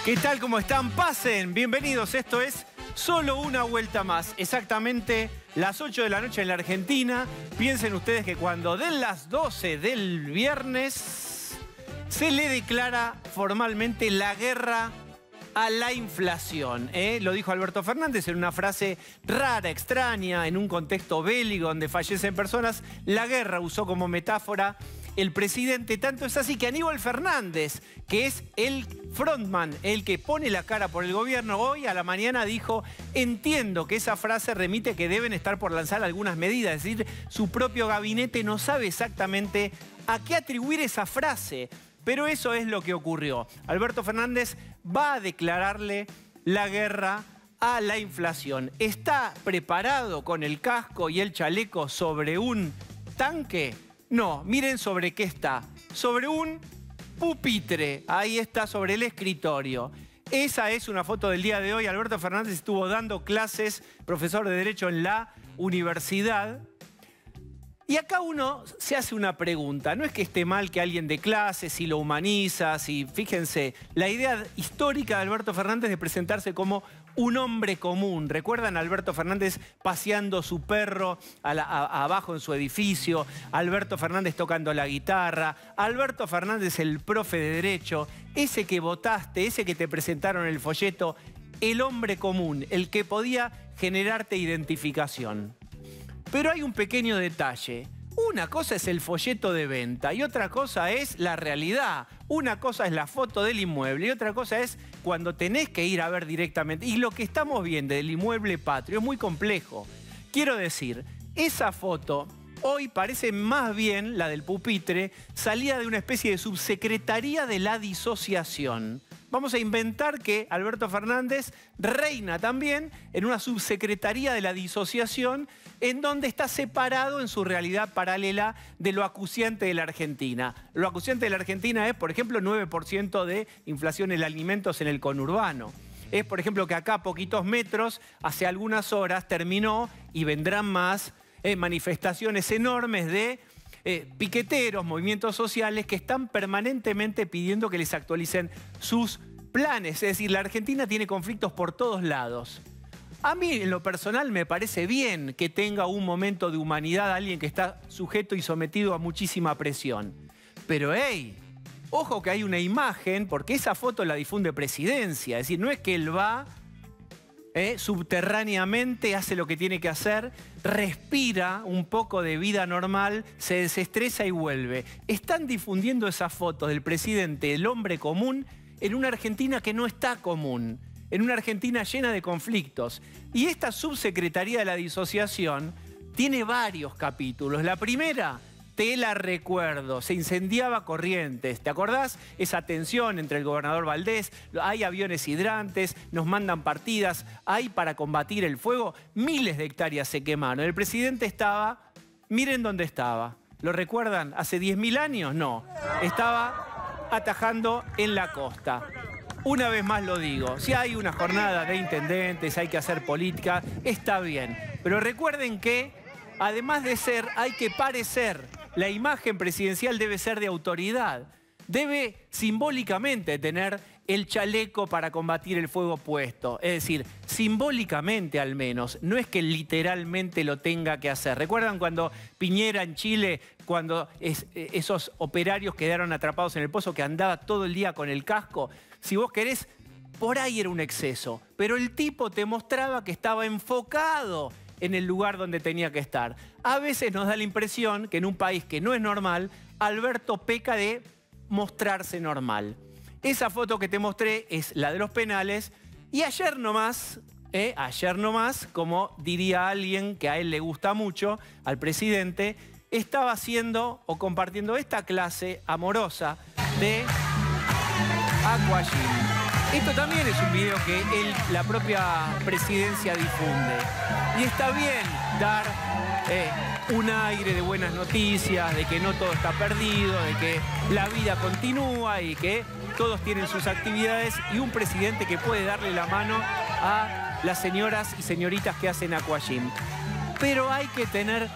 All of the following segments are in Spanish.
¿Qué tal? ¿Cómo están? Pasen, bienvenidos. Esto es Solo una vuelta más. Exactamente las 8 de la noche en la Argentina. Piensen ustedes que cuando den las 12 del viernes se le declara formalmente la guerra a la inflación. Lo dijo Alberto Fernández en una frase rara, extraña, en un contexto bélico donde fallecen personas. La guerra usó como metáfora el presidente. Tanto es así que Aníbal Fernández, que es el frontman, el que pone la cara por el gobierno, hoy a la mañana dijo: entiendo que esa frase remite que deben estar por lanzar algunas medidas. Es decir, su propio gabinete no sabe exactamente a qué atribuir esa frase. Pero eso es lo que ocurrió. Alberto Fernández va a declararle la guerra a la inflación. ¿Está preparado con el casco y el chaleco sobre un tanque? No, miren sobre qué está. Sobre un pupitre. Ahí está, sobre el escritorio. Esa es una foto del día de hoy. Alberto Fernández estuvo dando clases, profesor de Derecho en la universidad. Y acá uno se hace una pregunta. No es que esté mal que alguien dé clases, si lo humaniza, si... Fíjense, la idea histórica de Alberto Fernández de presentarse como un hombre común. ¿Recuerdan a Alberto Fernández paseando su perro abajo en su edificio? Alberto Fernández tocando la guitarra. Alberto Fernández, el profe de Derecho. Ese que votaste, ese que te presentaron en el folleto. El hombre común, el que podía generarte identificación. Pero hay un pequeño detalle. Una cosa es el folleto de venta y otra cosa es la realidad. Una cosa es la foto del inmueble y otra cosa es cuando tenés que ir a ver directamente. Y lo que estamos viendo del inmueble patrio es muy complejo. Quiero decir, esa foto hoy parece más bien, la del pupitre, salida de una especie de subsecretaría de la disociación. Vamos a inventar que Alberto Fernández reina también en una subsecretaría de la disociación en donde está separado en su realidad paralela de lo acuciante de la Argentina. Lo acuciante de la Argentina es, por ejemplo, 9% de inflación en alimentos en el conurbano. Es, por ejemplo, que acá a poquitos metros, hace algunas horas, terminó y vendrán más manifestaciones enormes de piqueteros, movimientos sociales que están permanentemente pidiendo que les actualicen sus planes. Es decir, la Argentina tiene conflictos por todos lados. A mí, en lo personal, me parece bien que tenga un momento de humanidad alguien que está sujeto y sometido a muchísima presión. Pero, hey, ojo que hay una imagen, porque esa foto la difunde Presidencia. Es decir, no es que él va... subterráneamente hace lo que tiene que hacer, respira un poco de vida normal, se desestresa y vuelve. Están difundiendo esas fotos del presidente, el hombre común, en una Argentina que no está común, en una Argentina llena de conflictos. Y esta subsecretaría de la disociación tiene varios capítulos. La primera... te la recuerdo, se incendiaba Corrientes. ¿Te acordás? Esa tensión entre el gobernador Valdés, hay aviones hidrantes, nos mandan partidas, hay para combatir el fuego. Miles de hectáreas se quemaron. El presidente estaba, miren dónde estaba. ¿Lo recuerdan? ¿Hace 10.000 años? No. Estaba atajando en la costa. Una vez más lo digo, si hay una jornada de intendentes, hay que hacer política, está bien. Pero recuerden que, además de ser, hay que parecer. La imagen presidencial debe ser de autoridad. Debe simbólicamente tener el chaleco para combatir el fuego puesto. Es decir, simbólicamente al menos. No es que literalmente lo tenga que hacer. ¿Recuerdan cuando Piñera en Chile, cuando esos operarios quedaron atrapados en el pozo, que andaba todo el día con el casco? Si vos querés, por ahí era un exceso. Pero el tipo te mostraba que estaba enfocado en el lugar donde tenía que estar. A veces nos da la impresión que en un país que no es normal, Alberto peca de mostrarse normal. Esa foto que te mostré es la de los penales y ayer nomás, como diría alguien que a él le gusta mucho, al presidente, estaba haciendo o compartiendo esta clase amorosa de aquagym. Esto también es un video que la propia presidencia difunde. Y está bien dar un aire de buenas noticias, de que no todo está perdido, de que la vida continúa y que todos tienen sus actividades y un presidente que puede darle la mano a las señoras y señoritas que hacen aquagym. Pero hay que tener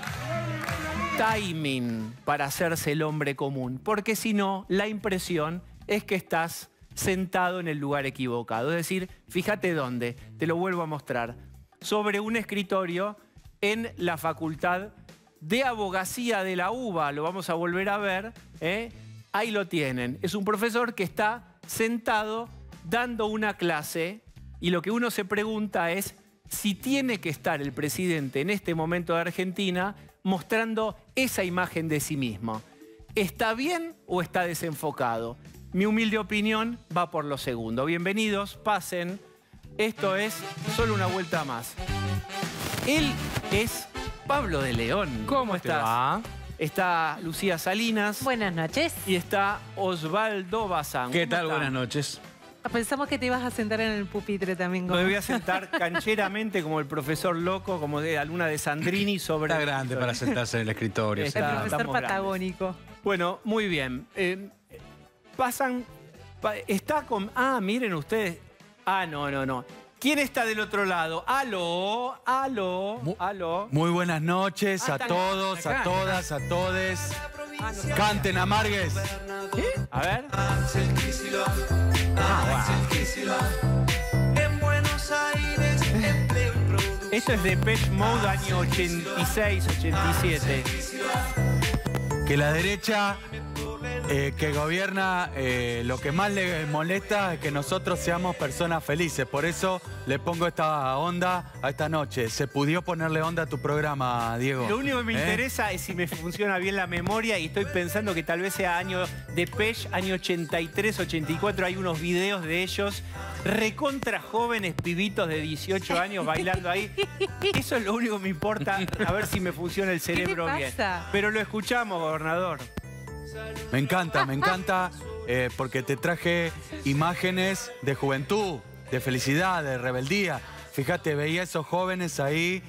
timing para hacerse el hombre común, porque si no, la impresión es que estás sentado en el lugar equivocado. Es decir, fíjate dónde, te lo vuelvo a mostrar. Sobre un escritorio en la Facultad de Abogacía de la UBA, lo vamos a volver a ver, ahí lo tienen. Es un profesor que está sentado dando una clase y lo que uno se pregunta es si tiene que estar el presidente en este momento de Argentina mostrando esa imagen de sí mismo. ¿Está bien o está desenfocado? Mi humilde opinión va por lo segundo. Bienvenidos, pasen. Esto es Solo una vuelta más. Él es Pablo de León. ¿Cómo estás? va? Está Lucía Salinas. Buenas noches. Y está Osvaldo Bazán. ¿Qué tal? está? Buenas noches. Pensamos que te ibas a sentar en el pupitre también. Me voy a sentar cancheramente como el profesor loco, como de alumna de Sandrini sobre... Está grande para sentarse en el escritorio. El Está- profesor estamos patagónico. Bueno, muy bien. Pasan... está con... Ah, miren ustedes. Ah, no. ¿Quién está del otro lado? Aló. Muy buenas noches Ah, a está todos, acá. a todas, a todes. Canten, amargues. A ver. Esto es de Depeche Mode, año 86, 87. Que la derecha que gobierna, lo que más le molesta es que nosotros seamos personas felices. Por eso le pongo esta onda a esta noche. Se pudió ponerle onda a tu programa, Diego. Lo único que me interesa es si me funciona bien la memoria y estoy pensando que tal vez sea año Depeche, año 83, 84. Hay unos videos de ellos recontra jóvenes, pibitos de 18 años bailando ahí. Eso es lo único que me importa, a ver si me funciona el cerebro te bien. pasa? Pero lo escuchamos, gobernador. Me encanta, porque te traje imágenes de juventud, de felicidad, de rebeldía. Fíjate, veía a esos jóvenes ahí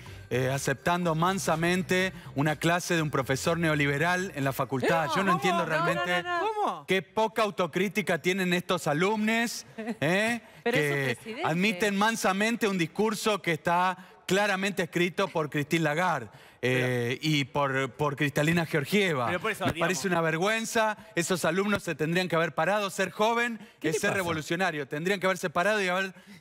aceptando mansamente una clase de un profesor neoliberal en la facultad. Yo no entiendo realmente ¿Cómo? qué poca autocrítica tienen estos alumnos Pero que es su presidente. admiten mansamente un discurso que está claramente escrito por Christine Lagarde. Y por Cristalina Georgieva. Pero por eso, Me digamos- parece una vergüenza. Esos alumnos se tendrían que haber parado. Ser joven es ser revolucionario. Tendrían que haberse parado y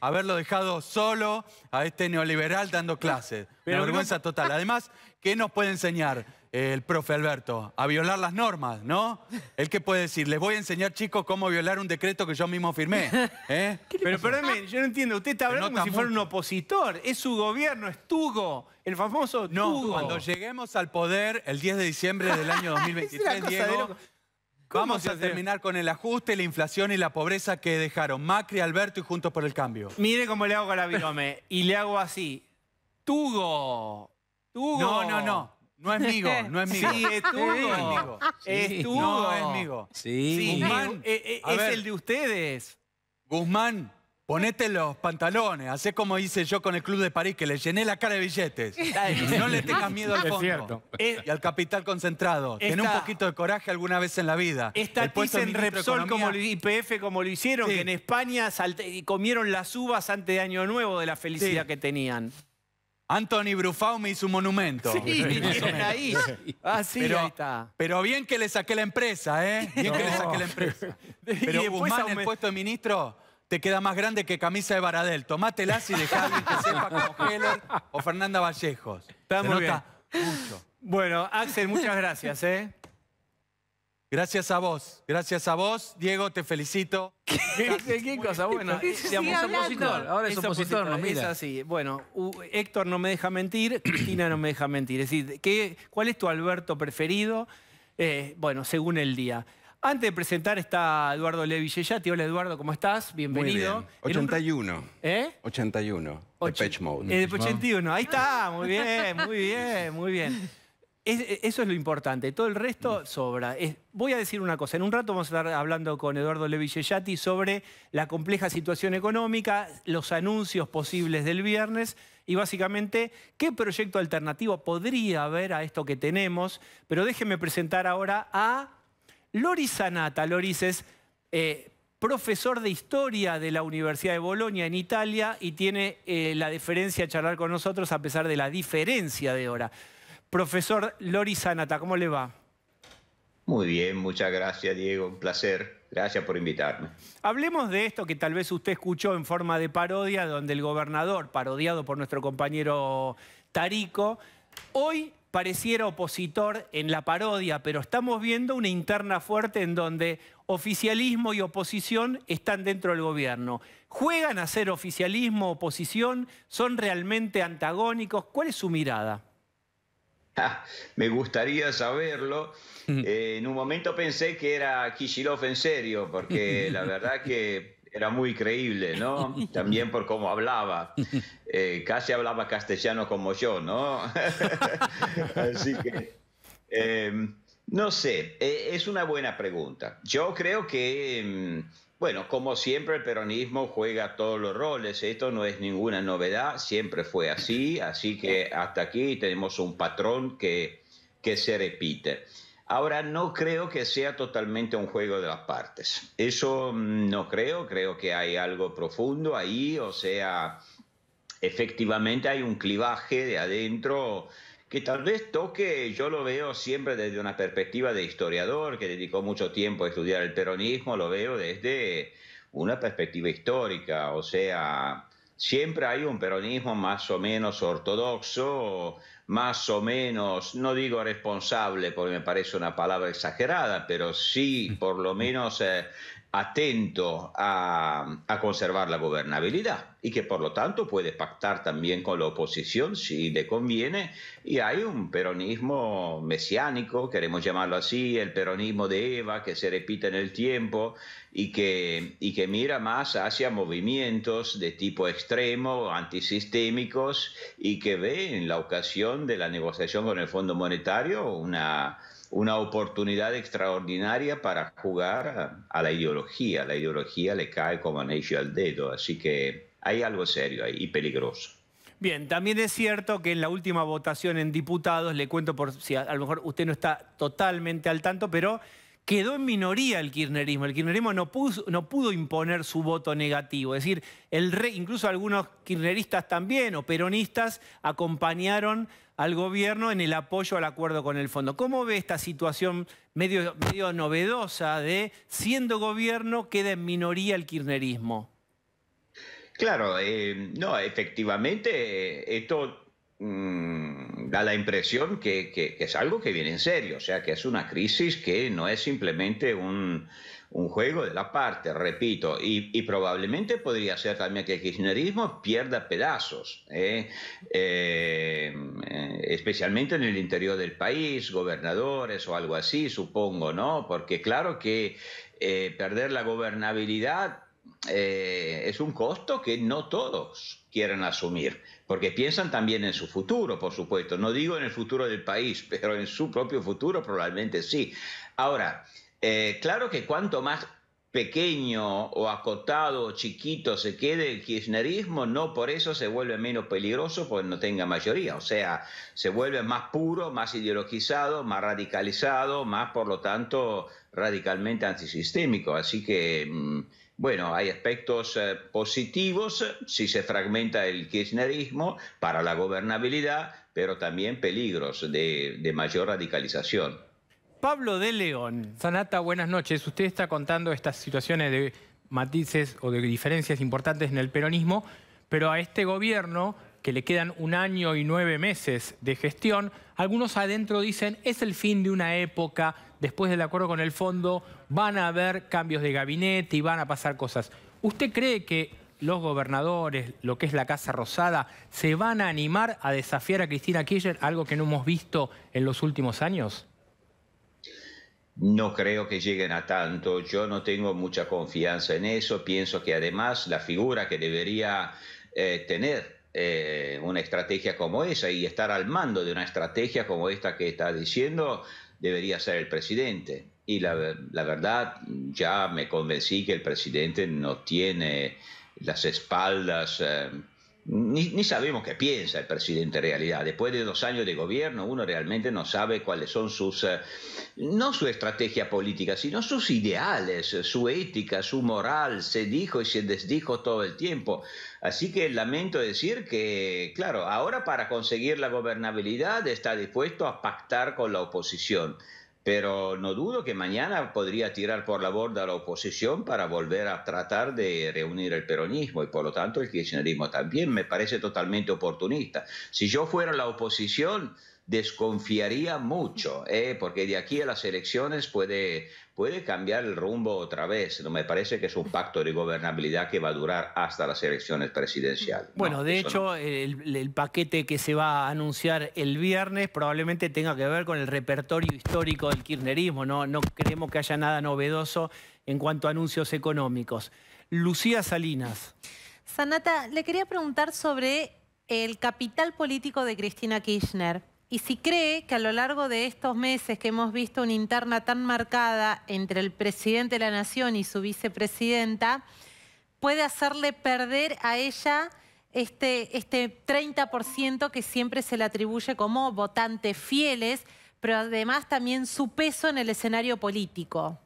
haberlo dejado solo a este neoliberal dando clases. Pero Una vergüenza no- total. Además, ¿qué nos puede enseñar el profe Alberto? A violar las normas, ¿no? ¿Él qué puede decir? Les voy a enseñar, chicos, cómo violar un decreto que yo mismo firmé. Pero perdónme, yo no entiendo. Usted está hablando como si fuera un opositor. Es su gobierno, es Tugo, el famoso No, Tugo. cuando lleguemos al poder el 10 de diciembre del año Es una 2023, cosa de Diego, loco. ¿Cómo vamos se a hace? terminar con el ajuste, la inflación y la pobreza que dejaron Macri, Alberto y Juntos por el Cambio. Mire cómo le hago con la virome. Y le hago así. Tugo. No. No es migo, no es migo. Sí, es Tugo. No es migo. Es Tugo. No es migo. Sí, Guzmán, es a ver. el de ustedes. Guzmán, ponete los pantalones, hacé como hice yo con el Club de París, que le llené la cara de billetes. No le tengas miedo al fondo. cierto. Y al capital concentrado. Ten un Esta- poquito de coraje alguna vez en la vida. Esta El puesto de en ministro de Repsol Economía- como YPF como lo hicieron, Sí. que en España y comieron las uvas antes de Año Nuevo de la felicidad Sí. que tenían. Anthony Brufau me hizo un monumento. Sí, bien ahí. Ah, sí, ahí está. Pero bien que le saqué la empresa, ¿eh? Bien que le saqué la empresa. Y Pero después Guzmán, el aument- puesto de ministro, te queda más grande que camisa de Baradel. Tomátela y dejá a alguien que sepa como Heller o Fernanda Vallejos. Está Se muy nota mucho. Bueno, Axel, muchas gracias, ¿eh? Gracias a vos, Diego, te felicito. ¿Qué cosa? Bueno, digamos, hablando. opositor, ahora es opositor, nos es mira. así. Bueno, Héctor no me deja mentir, Cristina no me deja mentir. Es decir, ¿cuál es tu Alberto preferido? Bueno, según el día. Antes de presentar está Eduardo Levi Yeyati. Hola, Eduardo, ¿cómo estás? Bienvenido. Muy bien. 81. ¿Eh? 81. Depeche Mode. De 81. Ahí está, muy bien. Eso es lo importante. Todo el resto sobra. Voy a decir una cosa. En un rato vamos a estar hablando con Eduardo Levi Yeyati sobre la compleja situación económica, los anuncios posibles del viernes y básicamente qué proyecto alternativo podría haber a esto que tenemos. Pero déjenme presentar ahora a Loris Sanata. Loris es profesor de Historia de la Universidad de Bolonia en Italia y tiene la deferencia de charlar con nosotros a pesar de la diferencia de hora. Profesor Loris Sanata, ¿cómo le va? Muy bien, muchas gracias, Diego. Un placer. Gracias por invitarme. Hablemos de esto que tal vez usted escuchó en forma de parodia, donde el gobernador, parodiado por nuestro compañero Tarico, hoy pareciera opositor en la parodia, pero estamos viendo una interna fuerte en donde oficialismo y oposición están dentro del gobierno. ¿Juegan a ser oficialismo, oposición? ¿Son realmente antagónicos? ¿Cuál es su mirada? Me gustaría saberlo. En un momento pensé que era Kicillof en serio, porque la verdad que era muy creíble, ¿no? También por cómo hablaba. Casi hablaba castellano como yo, ¿no? Así que, no sé, es una buena pregunta. Yo creo que, bueno, como siempre el peronismo juega todos los roles. Esto no es ninguna novedad, siempre fue así. Así que hasta aquí tenemos un patrón que se repite. Ahora, no creo que sea totalmente un juego de las partes. Eso no creo que hay algo profundo ahí, o sea, efectivamente hay un clivaje de adentro que tal vez toque, yo lo veo siempre desde una perspectiva de historiador que dedicó mucho tiempo a estudiar el peronismo, lo veo desde una perspectiva histórica, o sea, siempre hay un peronismo más o menos ortodoxo, más o menos, no digo responsable porque me parece una palabra exagerada, pero sí por lo menos atento a conservar la gobernabilidad y que por lo tanto puede pactar también con la oposición si le conviene. Y hay un peronismo mesiánico, queremos llamarlo así, el peronismo de Eva, que se repite en el tiempo y que mira más hacia movimientos de tipo extremo, antisistémicos, y que ve en la ocasión de la negociación con el Fondo Monetario una oportunidad extraordinaria para jugar a la ideología. La ideología le cae como anillo al dedo, así que hay algo serio ahí y peligroso. Bien, también es cierto que en la última votación en diputados, le cuento por si a lo mejor usted no está totalmente al tanto, pero quedó en minoría el kirchnerismo. El kirchnerismo no pudo imponer su voto negativo. Es decir, incluso algunos kirchneristas también o peronistas acompañaron al gobierno en el apoyo al acuerdo con el fondo. ¿Cómo ve esta situación medio novedosa de, siendo gobierno, queda en minoría el kirchnerismo? Claro, no, efectivamente, esto da la impresión que es algo que viene en serio, o sea, que es una crisis que no es simplemente un juego de la parte, repito, y probablemente podría ser también que el kirchnerismo pierda pedazos, especialmente en el interior del país, gobernadores o algo así, supongo, ¿no? Porque claro que perder la gobernabilidad es un costo que no todos quieren asumir, porque piensan también en su futuro, por supuesto. No digo en el futuro del país, pero en su propio futuro probablemente sí. Ahora, claro que cuanto más pequeño o acotado o chiquito se quede el kirchnerismo, no por eso se vuelve menos peligroso porque no tenga mayoría. O sea, se vuelve más puro, más ideologizado, más radicalizado, más, por lo tanto, radicalmente antisistémico. Así que, bueno, hay aspectos positivos si se fragmenta el kirchnerismo para la gobernabilidad, pero también peligros de mayor radicalización. Pablo de León. Sanata, buenas noches. Usted está contando estas situaciones de matices o de diferencias importantes en el peronismo, pero a este gobierno, que le quedan 1 año y 9 meses de gestión, algunos adentro dicen es el fin de una época, después del acuerdo con el fondo van a haber cambios de gabinete y van a pasar cosas. ¿Usted cree que los gobernadores, lo que es la Casa Rosada, se van a animar a desafiar a Cristina Kirchner, algo que no hemos visto en los últimos años? No creo que lleguen a tanto, yo no tengo mucha confianza en eso, pienso que además la figura que debería tener una estrategia como esa y estar al mando de una estrategia como esta que está diciendo, debería ser el presidente. Y la verdad, ya me convencí que el presidente no tiene las espaldas... Ni sabemos qué piensa el presidente en realidad. Después de 2 años de gobierno, uno realmente no sabe cuáles son sus... no su estrategia política, sino sus ideales, su ética, su moral. Se dijo y se desdijo todo el tiempo. Así que lamento decir que, claro, ahora para conseguir la gobernabilidad está dispuesto a pactar con la oposición. pero no dudo que mañana podría tirar por la borda a la oposición para volver a tratar de reunir el peronismo y por lo tanto el kirchnerismo también. Me parece totalmente oportunista. Si yo fuera la oposición, desconfiaría mucho, porque de aquí a las elecciones puede cambiar el rumbo otra vez. No me parece que es un pacto de gobernabilidad que va a durar hasta las elecciones presidenciales. Bueno, no, de eso hecho, no. el paquete que se va a anunciar el viernes probablemente tenga que ver con el repertorio histórico del kirchnerismo. No creemos que haya nada novedoso en cuanto a anuncios económicos. Lucía Salinas. Sanata, le quería preguntar sobre el capital político de Cristina Kirchner. Y si cree que a lo largo de estos meses que hemos visto una interna tan marcada entre el presidente de la Nación y su vicepresidenta, puede hacerle perder a ella este 30% que siempre se le atribuye como votantes fieles, pero además también su peso en el escenario político.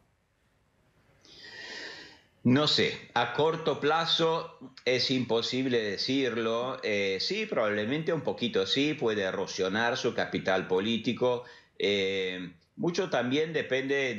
No sé, a corto plazo es imposible decirlo. Sí, probablemente un poquito sí, puede erosionar su capital político. Mucho también depende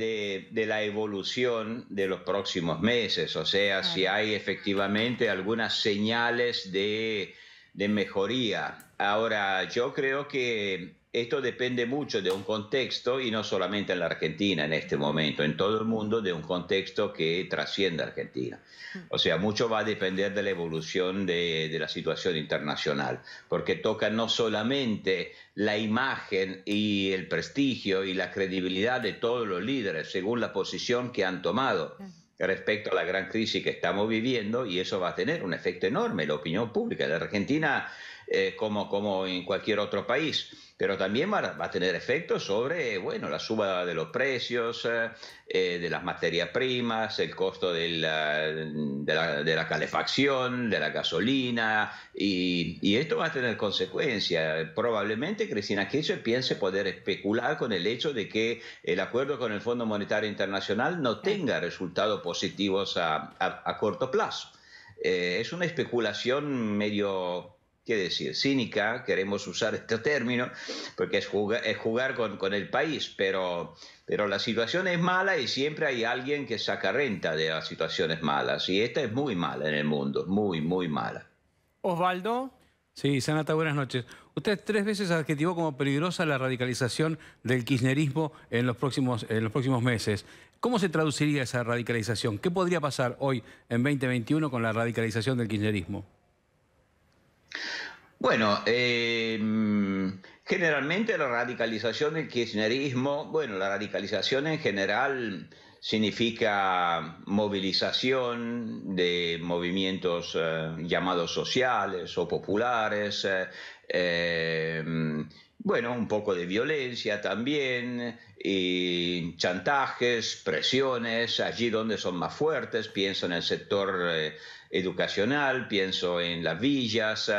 de la evolución de los próximos meses, o sea, si hay efectivamente algunas señales de mejoría. Ahora, yo creo que esto depende mucho de un contexto, y no solamente en la Argentina en este momento, en todo el mundo, de un contexto que trasciende a Argentina. O sea, mucho va a depender de la evolución de la situación internacional, porque toca no solamente la imagen y el prestigio y la credibilidad de todos los líderes, según la posición que han tomado respecto a la gran crisis que estamos viviendo, y eso va a tener un efecto enorme en la opinión pública de Argentina, como en cualquier otro país. Pero también va a tener efectos sobre, bueno, la suba de los precios, de las materias primas, el costo de la calefacción, de la gasolina, y esto va a tener consecuencias. Probablemente Cristina Kirchner piense poder especular con el hecho de que el acuerdo con el Fondo Monetario Internacional no tenga resultados positivos a corto plazo. Es una especulación medio... ¿Qué decir? Cínica, queremos usar este término, porque es jugar con el país, pero la situación es mala y siempre hay alguien que saca renta de las situaciones malas, y esta es muy mala en el mundo, muy, muy mala. Osvaldo. Sí, Sanata, buenas noches. Usted 3 veces adjetivó como peligrosa la radicalización del kirchnerismo en los próximos meses. ¿Cómo se traduciría esa radicalización? ¿Qué podría pasar hoy, en 2021, con la radicalización del kirchnerismo? Bueno, generalmente la radicalización del kirchnerismo, bueno, la radicalización en general significa movilización de movimientos llamados sociales o populares, bueno, un poco de violencia también, y chantajes, presiones, allí donde son más fuertes. Pienso en el sector educacional, pienso en las villas,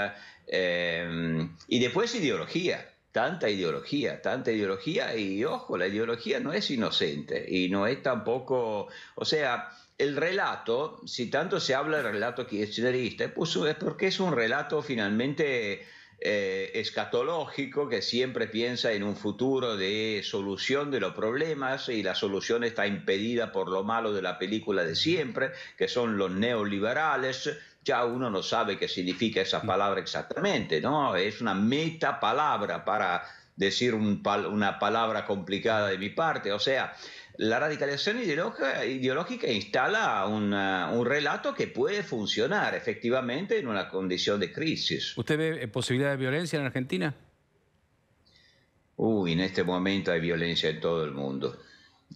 y después ideología. Tanta ideología, y ojo, la ideología no es inocente y no es tampoco, o sea, el relato, si tanto se habla del relato kirchnerista, pues es porque es un relato finalmente escatológico, que siempre piensa en un futuro de solución de los problemas, y la solución está impedida por lo malo de la película de siempre, que son los neoliberales. Ya uno no sabe qué significa esa palabra exactamente, ¿no? Es una metapalabra para decir una palabra complicada de mi parte. O sea, la radicalización ideológica instala un relato que puede funcionar efectivamente en una condición de crisis. ¿Usted ve posibilidad de violencia en Argentina? En este momento hay violencia en todo el mundo.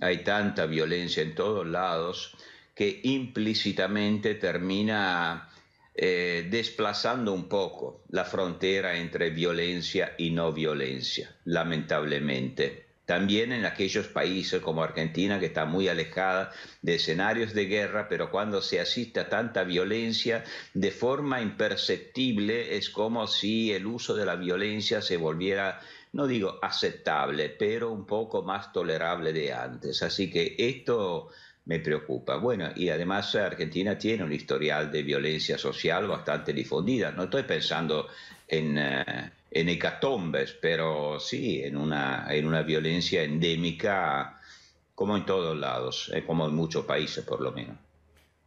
Hay tanta violencia en todos lados que implícitamente termina desplazando un poco la frontera entre violencia y no violencia, lamentablemente. También en aquellos países como Argentina, que está muy alejada de escenarios de guerra, pero cuando se asiste a tanta violencia de forma imperceptible, es como si el uso de la violencia se volviera, no digo aceptable, pero un poco más tolerable de antes. Así que esto me preocupa. Bueno, y además Argentina tiene un historial de violencia social bastante difundida. No estoy pensando en hecatombes, pero sí en una violencia endémica, como en todos lados, como en muchos países por lo menos.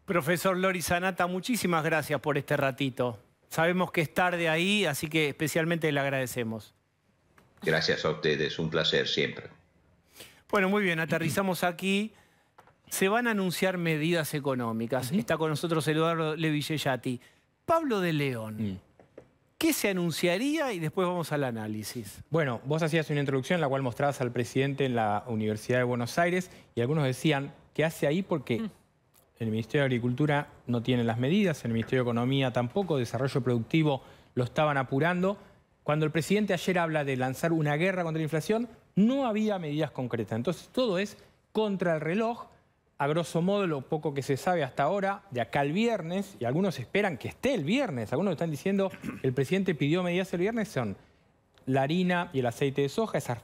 Profesor Loris Sanata, muchísimas gracias por este ratito. Sabemos que es tarde ahí, así que especialmente le agradecemos. Gracias a ustedes, un placer siempre. Bueno, muy bien, aterrizamos aquí. Se van a anunciar medidas económicas. Está con nosotros Eduardo Levillellati. Pablo de León, ¿qué se anunciaría? Y después vamos al análisis. Bueno, vos hacías una introducción en la cual mostrabas al presidente en la Universidad de Buenos Aires y algunos decían, ¿qué hace ahí? Porque el Ministerio de Agricultura no tiene las medidas, el Ministerio de Economía tampoco, Desarrollo Productivo lo estaban apurando. Cuando el presidente ayer habla de lanzar una guerra contra la inflación, no había medidas concretas. Entonces todo es contra el reloj. A grosso modo, lo poco que se sabe hasta ahora, de acá al viernes, y algunos esperan que esté el viernes, algunos están diciendo el presidente pidió medidas el viernes, son la harina y el aceite de soja, esas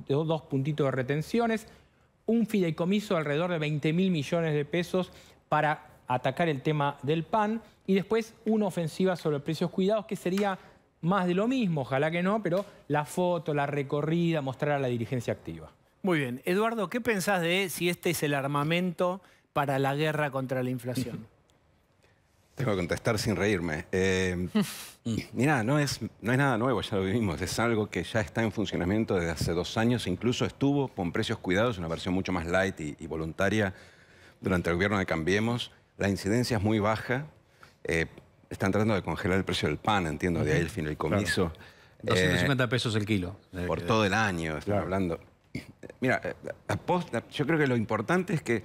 dos puntitos de retenciones, un fideicomiso de alrededor de 20.000 millones de pesos para atacar el tema del pan, y después una ofensiva sobre precios cuidados, que sería más de lo mismo, ojalá que no, pero la foto, la recorrida, mostrar a la dirigencia activa. Muy bien. Eduardo, ¿qué pensás de si este es el armamento para la guerra contra la inflación? Tengo que contestar sin reírme. Mirá, no es nada nuevo, ya lo vivimos. Es algo que ya está en funcionamiento desde hace 2 años. Incluso estuvo con precios cuidados, una versión mucho más light y voluntaria durante el gobierno de Cambiemos. La incidencia es muy baja. Están tratando de congelar el precio del pan, entiendo, de ahí el fideicomiso. Claro. 250 pesos el kilo. Por todo el año, están hablando. Mira, yo creo que lo importante es que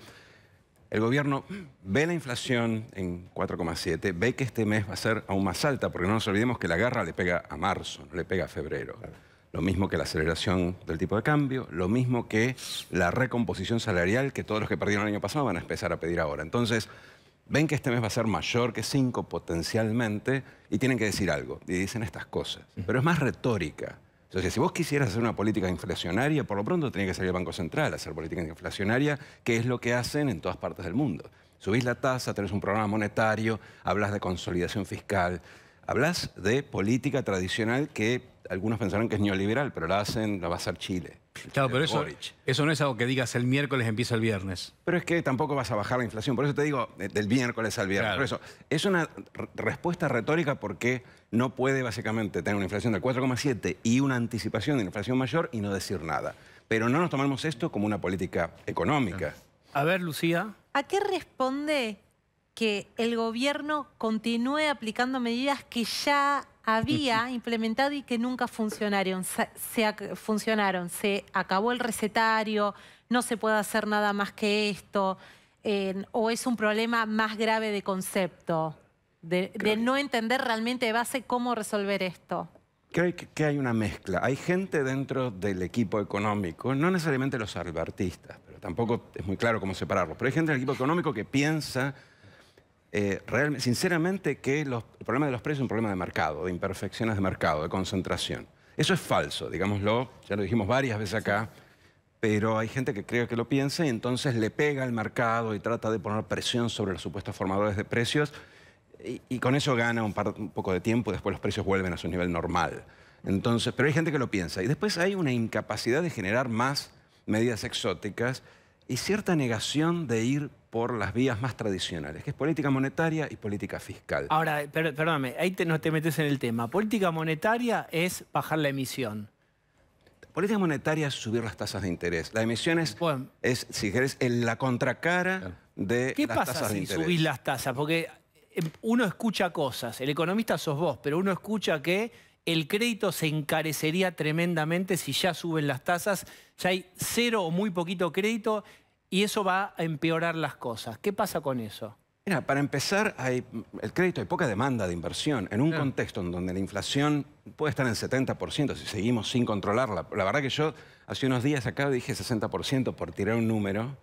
el gobierno ve la inflación en 4,7, ve que este mes va a ser aún más alta, porque no nos olvidemos que la guerra le pega a marzo, no le pega a febrero. Claro. Lo mismo que la aceleración del tipo de cambio, lo mismo que la recomposición salarial que todos los que perdieron el año pasado van a empezar a pedir ahora. Entonces, ven que este mes va a ser mayor que 5 potencialmente y tienen que decir algo. Y dicen estas cosas. Pero es más retórica. Entonces, si vos quisieras hacer una política inflacionaria, por lo pronto tenía que salir el Banco Central a hacer política inflacionaria, que es lo que hacen en todas partes del mundo. Subís la tasa, tenés un programa monetario, hablas de consolidación fiscal, hablas de política tradicional que algunos pensarán que es neoliberal, pero la va a hacer Chile. Claro, pero eso no es algo que digas el miércoles empieza el viernes. Pero es que tampoco vas a bajar la inflación. Por eso te digo, del miércoles al viernes. Claro. Por eso, es una respuesta retórica porque no puede básicamente tener una inflación del 4,7 y una anticipación de inflación mayor y no decir nada. Pero no nos tomamos esto como una política económica. A ver, Lucía. ¿A qué responde que el gobierno continúe aplicando medidas que ya había implementado y que nunca funcionaron? Se acabó el recetario, no se puede hacer nada más que esto, o es un problema más grave de concepto, de no entender realmente de base cómo resolver esto. Creo que hay una mezcla. Hay gente dentro del equipo económico, no necesariamente los albertistas, pero tampoco es muy claro cómo separarlos, pero hay gente del equipo económico que piensa sinceramente que el problema de los precios es un problema de mercado, de imperfecciones de mercado, de concentración. Eso es falso, digámoslo, ya lo dijimos varias veces acá, pero hay gente que cree que lo piensa y entonces le pega al mercado y trata de poner presión sobre los supuestos formadores de precios y con eso gana un poco de tiempo y después los precios vuelven a su nivel normal. Entonces, pero hay gente que lo piensa y después hay una incapacidad de generar más medidas exóticas y cierta negación de ir por las vías más tradicionales, que es política monetaria y política fiscal. Ahora, perdóname, ahí no te metes en el tema. Política monetaria es bajar la emisión. Política monetaria es subir las tasas de interés. La emisión es si querés, la contracara de las tasas de interés. ¿Qué pasa si subís las tasas? Porque uno escucha cosas, el economista sos vos, pero uno escucha que el crédito se encarecería tremendamente si ya suben las tasas, ya hay cero o muy poquito crédito y eso va a empeorar las cosas. ¿Qué pasa con eso? Mira, para empezar, el crédito hay poca demanda de inversión. En un contexto en donde la inflación puede estar en 70% si seguimos sin controlarla. La verdad que yo hace unos días acá dije 60% por tirar un número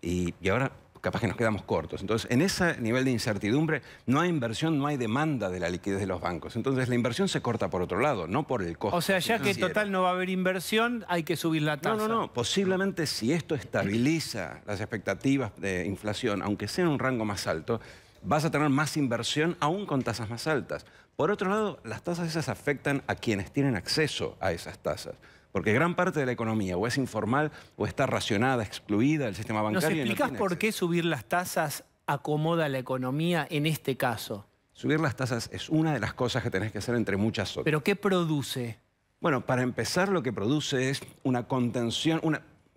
y ahora capaz que nos quedamos cortos. Entonces, en ese nivel de incertidumbre no hay inversión, no hay demanda de la liquidez de los bancos. Entonces, la inversión se corta por otro lado, no por el costo. O sea, ya que total no va a haber inversión, hay que subir la tasa. No. Posiblemente si esto estabiliza las expectativas de inflación, aunque sea en un rango más alto, vas a tener más inversión aún con tasas más altas. Por otro lado, las tasas esas afectan a quienes tienen acceso a esas tasas. Porque gran parte de la economía o es informal o está racionada, excluida del sistema bancario. ¿Nos explicás por qué subir las tasas acomoda la economía en este caso? Subir las tasas es una de las cosas que tenés que hacer entre muchas otras. ¿Pero qué produce? Bueno, para empezar lo que produce es una contención,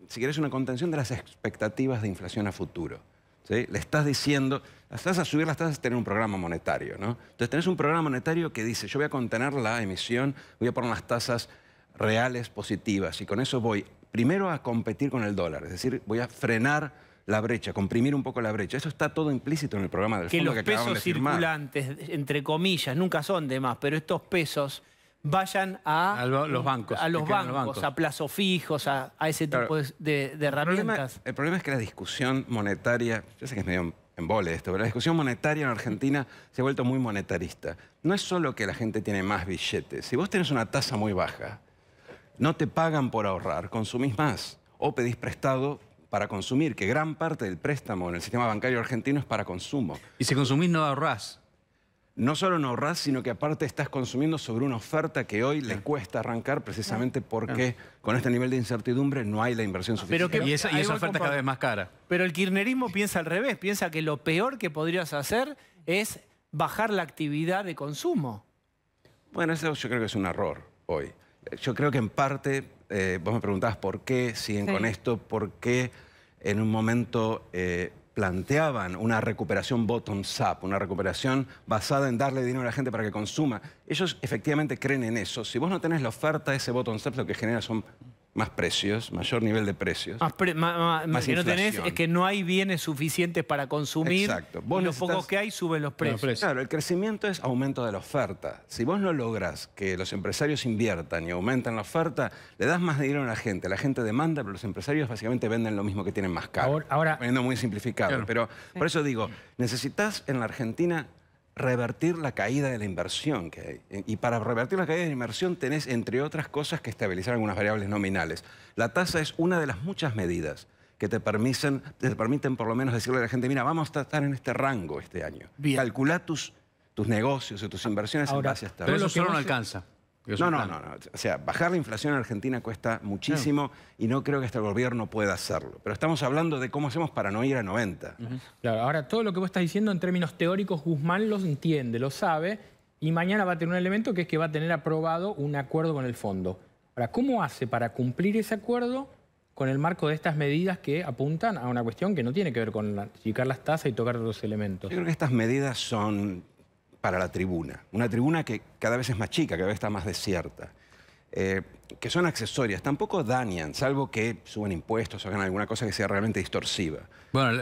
si querés, una contención de las expectativas de inflación a futuro. ¿Sí? Le estás diciendo, subir las tasas es tener un programa monetario, ¿no? Entonces tenés un programa monetario que dice, yo voy a contener la emisión, voy a poner las tasas reales positivas y con eso voy primero a competir con el dólar, es decir, voy a frenar la brecha, comprimir un poco la brecha. Eso está todo implícito en el programa del fondo que acaban de firmar. Que los pesos circulantes, entre comillas, nunca son de más, pero estos pesos vayan a los bancos, a plazos fijos, a ese tipo de herramientas. El problema es que la discusión monetaria, yo sé que es medio embole esto, pero la discusión monetaria en Argentina se ha vuelto muy monetarista. No es solo que la gente tiene más billetes. Si vos tenés una tasa muy baja, no te pagan por ahorrar, consumís más o pedís prestado para consumir, que gran parte del préstamo en el sistema bancario argentino es para consumo. Y si consumís no ahorrás. No solo no ahorrás, sino que aparte estás consumiendo sobre una oferta que hoy le cuesta arrancar precisamente porque con este nivel de incertidumbre no hay la inversión suficiente. Y esa oferta es cada vez más cara. Pero el kirchnerismo piensa al revés, piensa que lo peor que podrías hacer es bajar la actividad de consumo. Bueno, eso yo creo que es un error hoy. Yo creo que en parte, vos me preguntabas por qué siguen con esto, por qué en un momento planteaban una recuperación bottoms-up, una recuperación basada en darle dinero a la gente para que consuma. Ellos efectivamente creen en eso. Si vos no tenés la oferta, ese bottoms-up lo que genera son más precios, mayor nivel de precios. Más que no tenés es que no hay bienes suficientes para consumir. Exacto. Y los pocos que hay suben los precios. Claro, el crecimiento es aumento de la oferta. Si vos no lográs que los empresarios inviertan y aumenten la oferta, le das más dinero a la gente demanda, pero los empresarios básicamente venden lo mismo que tienen más caro. Ahora poniendo muy simplificado. Claro. Pero por eso digo, necesitas en la Argentina revertir la caída de la inversión que hay. Y para revertir la caída de la inversión tenés, entre otras cosas, que estabilizar algunas variables nominales. La tasa es una de las muchas medidas que te permiten por lo menos decirle a la gente, mira, vamos a estar en este rango este año. Bien. Calculá tus negocios y tus inversiones en base a esta. Pero eso solo no alcanza. No. O sea, bajar la inflación en Argentina cuesta muchísimo y no creo que este gobierno pueda hacerlo. Pero estamos hablando de cómo hacemos para no ir a 90. Claro, ahora todo lo que vos estás diciendo en términos teóricos, Guzmán lo entiende, lo sabe, y mañana va a tener un elemento que es que va a tener aprobado un acuerdo con el fondo. Ahora, ¿cómo hace para cumplir ese acuerdo con el marco de estas medidas que apuntan a una cuestión que no tiene que ver con achicar las tasas y tocar otros elementos? Yo creo que estas medidas son para la tribuna. Una tribuna que cada vez es más chica, cada vez está más desierta. Que son accesorias, tampoco dañan, salvo que suban impuestos o hagan alguna cosa que sea realmente distorsiva. Bueno,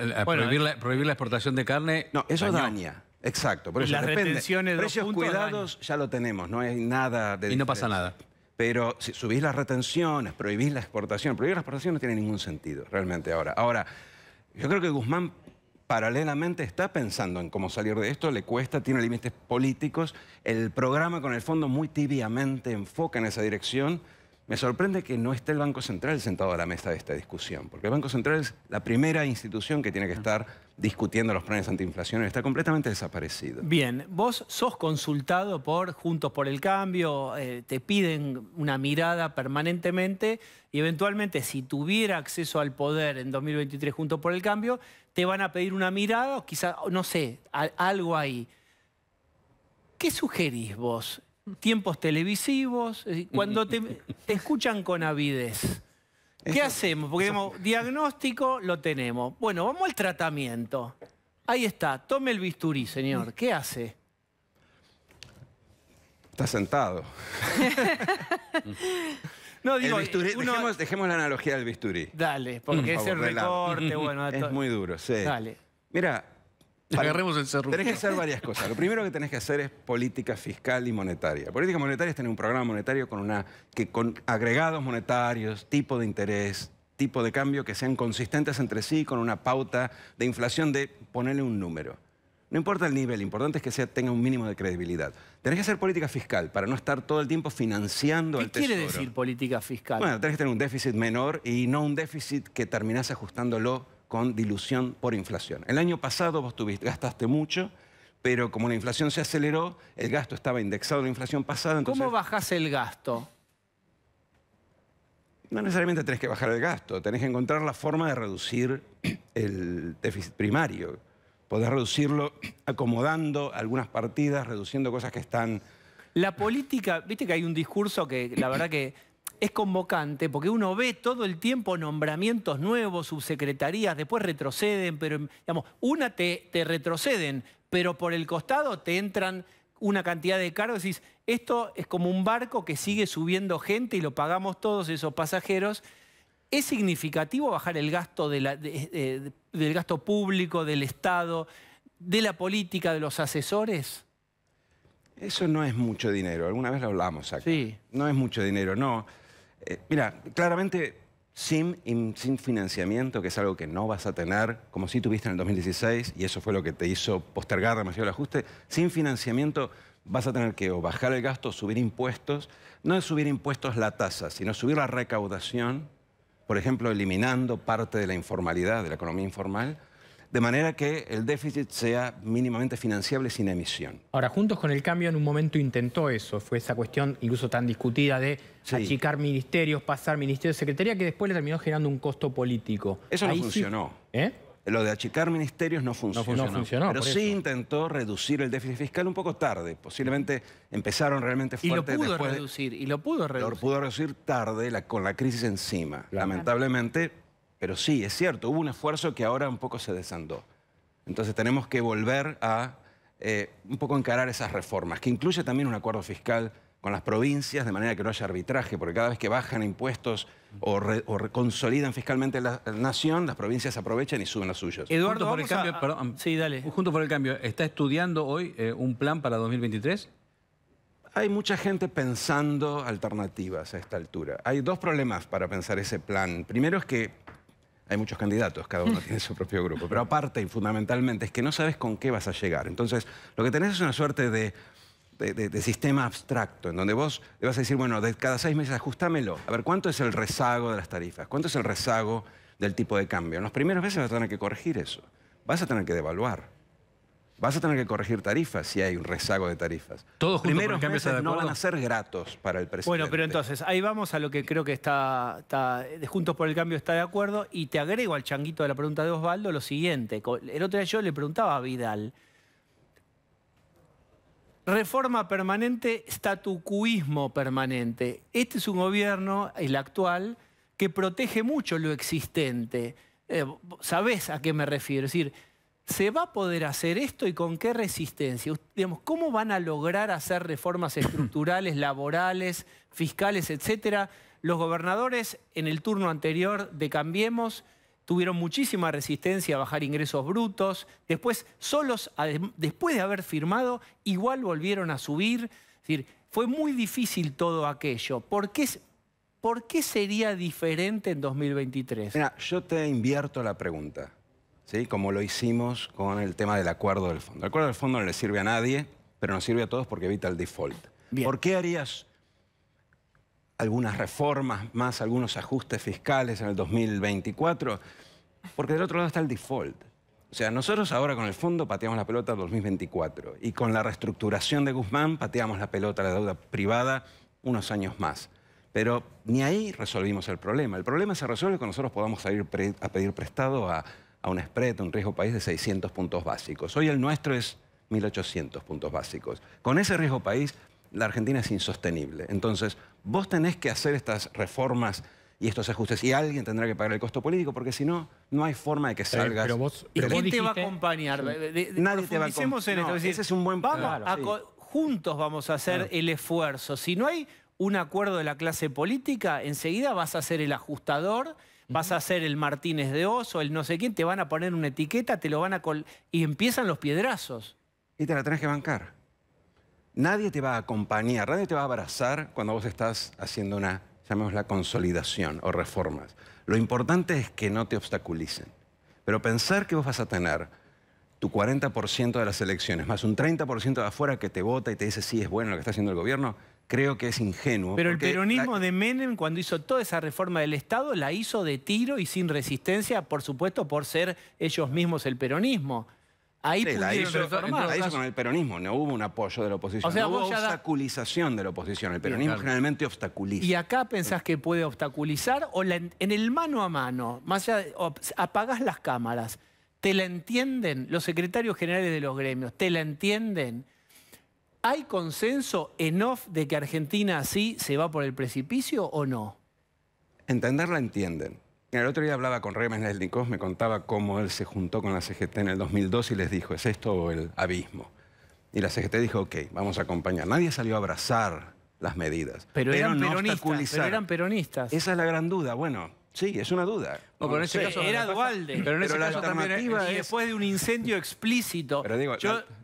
prohibir la exportación de carne... No, eso daña. Exacto, por eso las depende. retenciones de precios cuidados daño. Ya lo tenemos, no hay nada de Y no pasa nada. Pero si subís las retenciones, prohibís la exportación, prohibir la exportación no tiene ningún sentido realmente ahora. Ahora, yo creo que Guzmán paralelamente está pensando en cómo salir de esto, le cuesta, tiene límites políticos, el programa con el fondo muy tibiamente enfoca en esa dirección. Me sorprende que no esté el Banco Central sentado a la mesa de esta discusión, porque el Banco Central es la primera institución que tiene que estar discutiendo los planes antiinflacionarios, está completamente desaparecido. Bien, vos sos consultado por Juntos por el Cambio, te piden una mirada permanentemente y eventualmente si tuviera acceso al poder en 2023 Juntos por el Cambio, te van a pedir una mirada o quizá, no sé, algo ahí. ¿Qué sugerís vos? ¿Tiempos televisivos? Cuando te escuchan con avidez, ¿qué hacemos? Porque digamos, diagnóstico lo tenemos. Bueno, vamos al tratamiento. Ahí está, tome el bisturí, señor. ¿Qué hace? Está sentado. No, digo, el bisturí, dejemos la analogía del bisturí. Dale, porque ese recorte, bueno... Es muy duro, sí. Dale. Mira... Agarremos el serrucho. Tenés que hacer varias cosas. Lo primero que tenés que hacer es política fiscal y monetaria. Política monetaria es tener un programa monetario con agregados monetarios, tipo de interés, tipo de cambio que sean consistentes entre sí, con una pauta de inflación de ponerle un número. No importa el nivel, lo importante es que tenga un mínimo de credibilidad. Tenés que hacer política fiscal para no estar todo el tiempo financiando al tesoro. ¿Qué quiere decir política fiscal? Bueno, tenés que tener un déficit menor y no un déficit que terminás ajustándolo con dilución por inflación. El año pasado vos gastaste mucho, pero como la inflación se aceleró, el gasto estaba indexado a la inflación pasada. Entonces, ¿Cómo bajás el gasto? no necesariamente tenés que bajar el gasto, tenés que encontrar la forma de reducir el déficit primario. Podés reducirlo acomodando algunas partidas, reduciendo cosas que están... La política, viste que hay un discurso que la verdad que es convocante, porque uno ve todo el tiempo nombramientos nuevos, subsecretarías, después retroceden, pero digamos, te retroceden, pero por el costado te entran una cantidad de cargos y decís, esto es como un barco que sigue subiendo gente y lo pagamos todos esos pasajeros. ¿Es significativo bajar el gasto del gasto público, del Estado, de la política, de los asesores? Eso no es mucho dinero, alguna vez lo hablamos acá. Sí. No es mucho dinero, no. Mira, claramente sin financiamiento, que es algo que no vas a tener, como sí tuviste en el 2016, y eso fue lo que te hizo postergar demasiado el ajuste, sin financiamiento vas a tener que o bajar el gasto o subir impuestos. No es subir impuestos la tasa, sino subir la recaudación, por ejemplo, eliminando parte de la informalidad, de la economía informal, de manera que el déficit sea mínimamente financiable sin emisión. Ahora, Juntos con el Cambio en un momento intentó eso, fue esa cuestión incluso tan discutida de achicar ministerios, pasar ministerio de secretaría, que después le terminó generando un costo político. Eso no Ahí funcionó. Sí, Lo de achicar ministerios no funcionó. No funcionó, pero por sí eso. intentó reducir el déficit fiscal un poco tarde. Posiblemente empezaron realmente Y lo fuerte pudo después. reducir, y lo pudo reducir. Lo pudo reducir tarde, con la crisis encima, lamentablemente. Pero sí, es cierto, hubo un esfuerzo que ahora un poco se desandó. Entonces tenemos que volver a un poco encarar esas reformas, que incluye también un acuerdo fiscal con las provincias, de manera que no haya arbitraje, porque cada vez que bajan impuestos o consolidan fiscalmente la nación, las provincias aprovechan y suben los suyos. Eduardo, Juntos por el vamos Cambio, perdón. Sí, dale. Juntos por el Cambio, ¿está estudiando hoy un plan para 2023? Hay mucha gente pensando alternativas a esta altura. Hay dos problemas para pensar ese plan. Primero es que hay muchos candidatos, cada uno tiene su propio grupo. Pero aparte y fundamentalmente es que no sabes con qué vas a llegar. Entonces, lo que tenés es una suerte de sistema abstracto, en donde vos le vas a decir, bueno, de cada 6 meses ajustámelo. A ver, ¿cuánto es el rezago de las tarifas? ¿Cuánto es el rezago del tipo de cambio? En los primeros meses vas a tener que corregir eso. Vas a tener que devaluar. Vas a tener que corregir tarifas si hay un rezago de tarifas. Todos Los primeros Juntos por el Cambio, ¿está de meses no acuerdo? van a ser gratos para el presidente. Bueno, pero entonces, ahí vamos a lo que creo que está de Juntos por el Cambio está de acuerdo, y te agrego al changuito de la pregunta de Osvaldo lo siguiente. El otro día yo le preguntaba a Vidal, reforma permanente, statucuismo permanente. Este es un gobierno, el actual, que protege mucho lo existente. ¿Sabés a qué me refiero? Es decir, ¿se va a poder hacer esto y con qué resistencia? Digamos, ¿cómo van a lograr hacer reformas estructurales, laborales, fiscales, etcétera? Los gobernadores en el turno anterior de Cambiemos tuvieron muchísima resistencia a bajar ingresos brutos. Después, después de haber firmado, igual volvieron a subir. Es decir, fue muy difícil todo aquello. ¿Por qué sería diferente en 2023? Mira, yo te invierto la pregunta, ¿sí? Como lo hicimos con el tema del acuerdo del fondo. El acuerdo del fondo no le sirve a nadie, pero nos sirve a todos porque evita el default. Bien. ¿Por qué harías algunas reformas más, algunos ajustes fiscales en el 2024? Porque del otro lado está el default. O sea, nosotros ahora con el fondo pateamos la pelota al 2024 y con la reestructuración de Guzmán pateamos la pelota a la deuda privada unos años más. Pero ni ahí resolvimos el problema. El problema se resuelve cuando nosotros podamos salir a pedir prestado a un spread, un riesgo país de 600 puntos básicos. Hoy el nuestro es 1.800 puntos básicos. Con ese riesgo país, la Argentina es insostenible. Entonces, vos tenés que hacer estas reformas y estos ajustes, y alguien tendrá que pagar el costo político, porque si no, no hay forma de que salgas... ¿Y quién te va a dijiste- acompañar? Nadie te va a Profundicemos en esto. no, Es decir, ese es un buen vamos plan, sí. juntos vamos a hacer el esfuerzo. Si no hay un acuerdo de la clase política, enseguida vas a ser el ajustador, vas a ser el Martínez de Oz o el no sé quién, te van a poner una etiqueta, te lo van a y empiezan los piedrazos. Y te la tenés que bancar. Nadie te va a acompañar, nadie te va a abrazar cuando vos estás haciendo una, llamémosla, consolidación o reformas. Lo importante es que no te obstaculicen. Pero pensar que vos vas a tener tu 40% de las elecciones, más un 30% de afuera que te vota y te dice sí, es bueno lo que está haciendo el gobierno, creo que es ingenuo. Pero el porque peronismo de Menem, cuando hizo toda esa reforma del Estado, la hizo de tiro y sin resistencia, por supuesto, por ser ellos mismos el peronismo. Ahí sí, la pudieron hizo, reformar. la hizo con el peronismo, no hubo un apoyo de la oposición, O sea, no hubo vos ya obstaculización de la oposición. El peronismo generalmente obstaculiza. ¿Y acá pensás que puede obstaculizar? ¿O en el mano a mano, más allá apagás las cámaras, te la entienden los secretarios generales de los gremios? ¿Te la entienden? ¿Hay consenso en off de que Argentina así se va por el precipicio o no? Entenderla entienden. El otro día hablaba con Remes Lesnikov, me contaba cómo él se juntó con la CGT en el 2002 y les dijo, ¿es esto o el abismo? Y la CGT dijo, ok, vamos a acompañar. Nadie salió a abrazar las medidas, Pero eran no peronistas, obstaculizar. pero eran peronistas. Esa es la gran duda. Bueno, sí, es una duda. No, pero en ese caso, era Duhalde. Pero en ese la caso también alternativa Y después de un incendio explícito. Pero digo,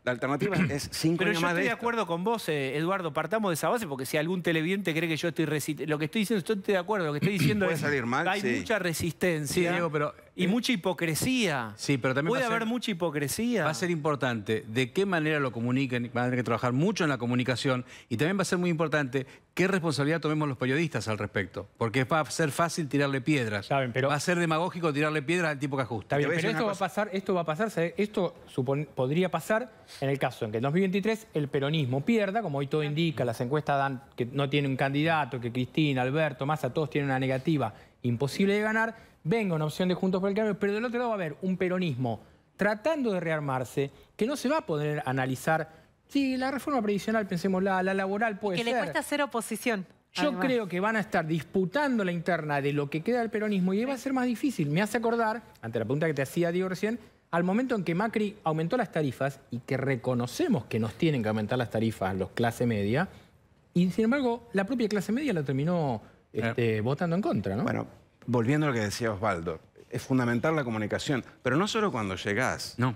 la alternativa es 5 Pero años yo más estoy de esto. acuerdo con vos, Eduardo. Partamos de esa base, porque si algún televidente cree que yo estoy lo que estoy diciendo, estoy de acuerdo. Lo que estoy diciendo Puede es salir mal, que hay sí. mucha resistencia Sí, Diego, pero- y mucha hipocresía. Sí, pero también puede va a ser- haber mucha hipocresía. Va a ser importante de qué manera lo comuniquen, van a tener que trabajar mucho en la comunicación y también va a ser muy importante qué responsabilidad tomemos los periodistas al respecto, porque va a ser fácil tirarle piedras, Está bien, pero- va a ser demagógico tirarle piedras al tipo que ajusta. Está bien, Te voy a pero decir esto una va a pasar, esto podría pasar en el caso en que en 2023 el peronismo pierda, como hoy todo indica, las encuestas dan que no tiene un candidato, que Cristina, Alberto, Massa, todos tienen una negativa imposible de ganar, venga una opción de Juntos por el Cambio, pero del otro lado va a haber un peronismo tratando de rearmarse, que no se va a poder analizar, sí, la reforma previsional, pensémosla, la laboral puede Que ser. le cuesta hacer oposición. Yo además. creo que van a estar disputando la interna de lo que queda del peronismo y va a ser más difícil. Me hace acordar, ante la pregunta que te hacía Diego recién, al momento en que Macri aumentó las tarifas y que reconocemos que nos tienen que aumentar las tarifas los clase media, y sin embargo la propia clase media la terminó votando en contra, ¿no? Bueno, volviendo a lo que decía Osvaldo, es fundamental la comunicación, pero no solo cuando llegás. No.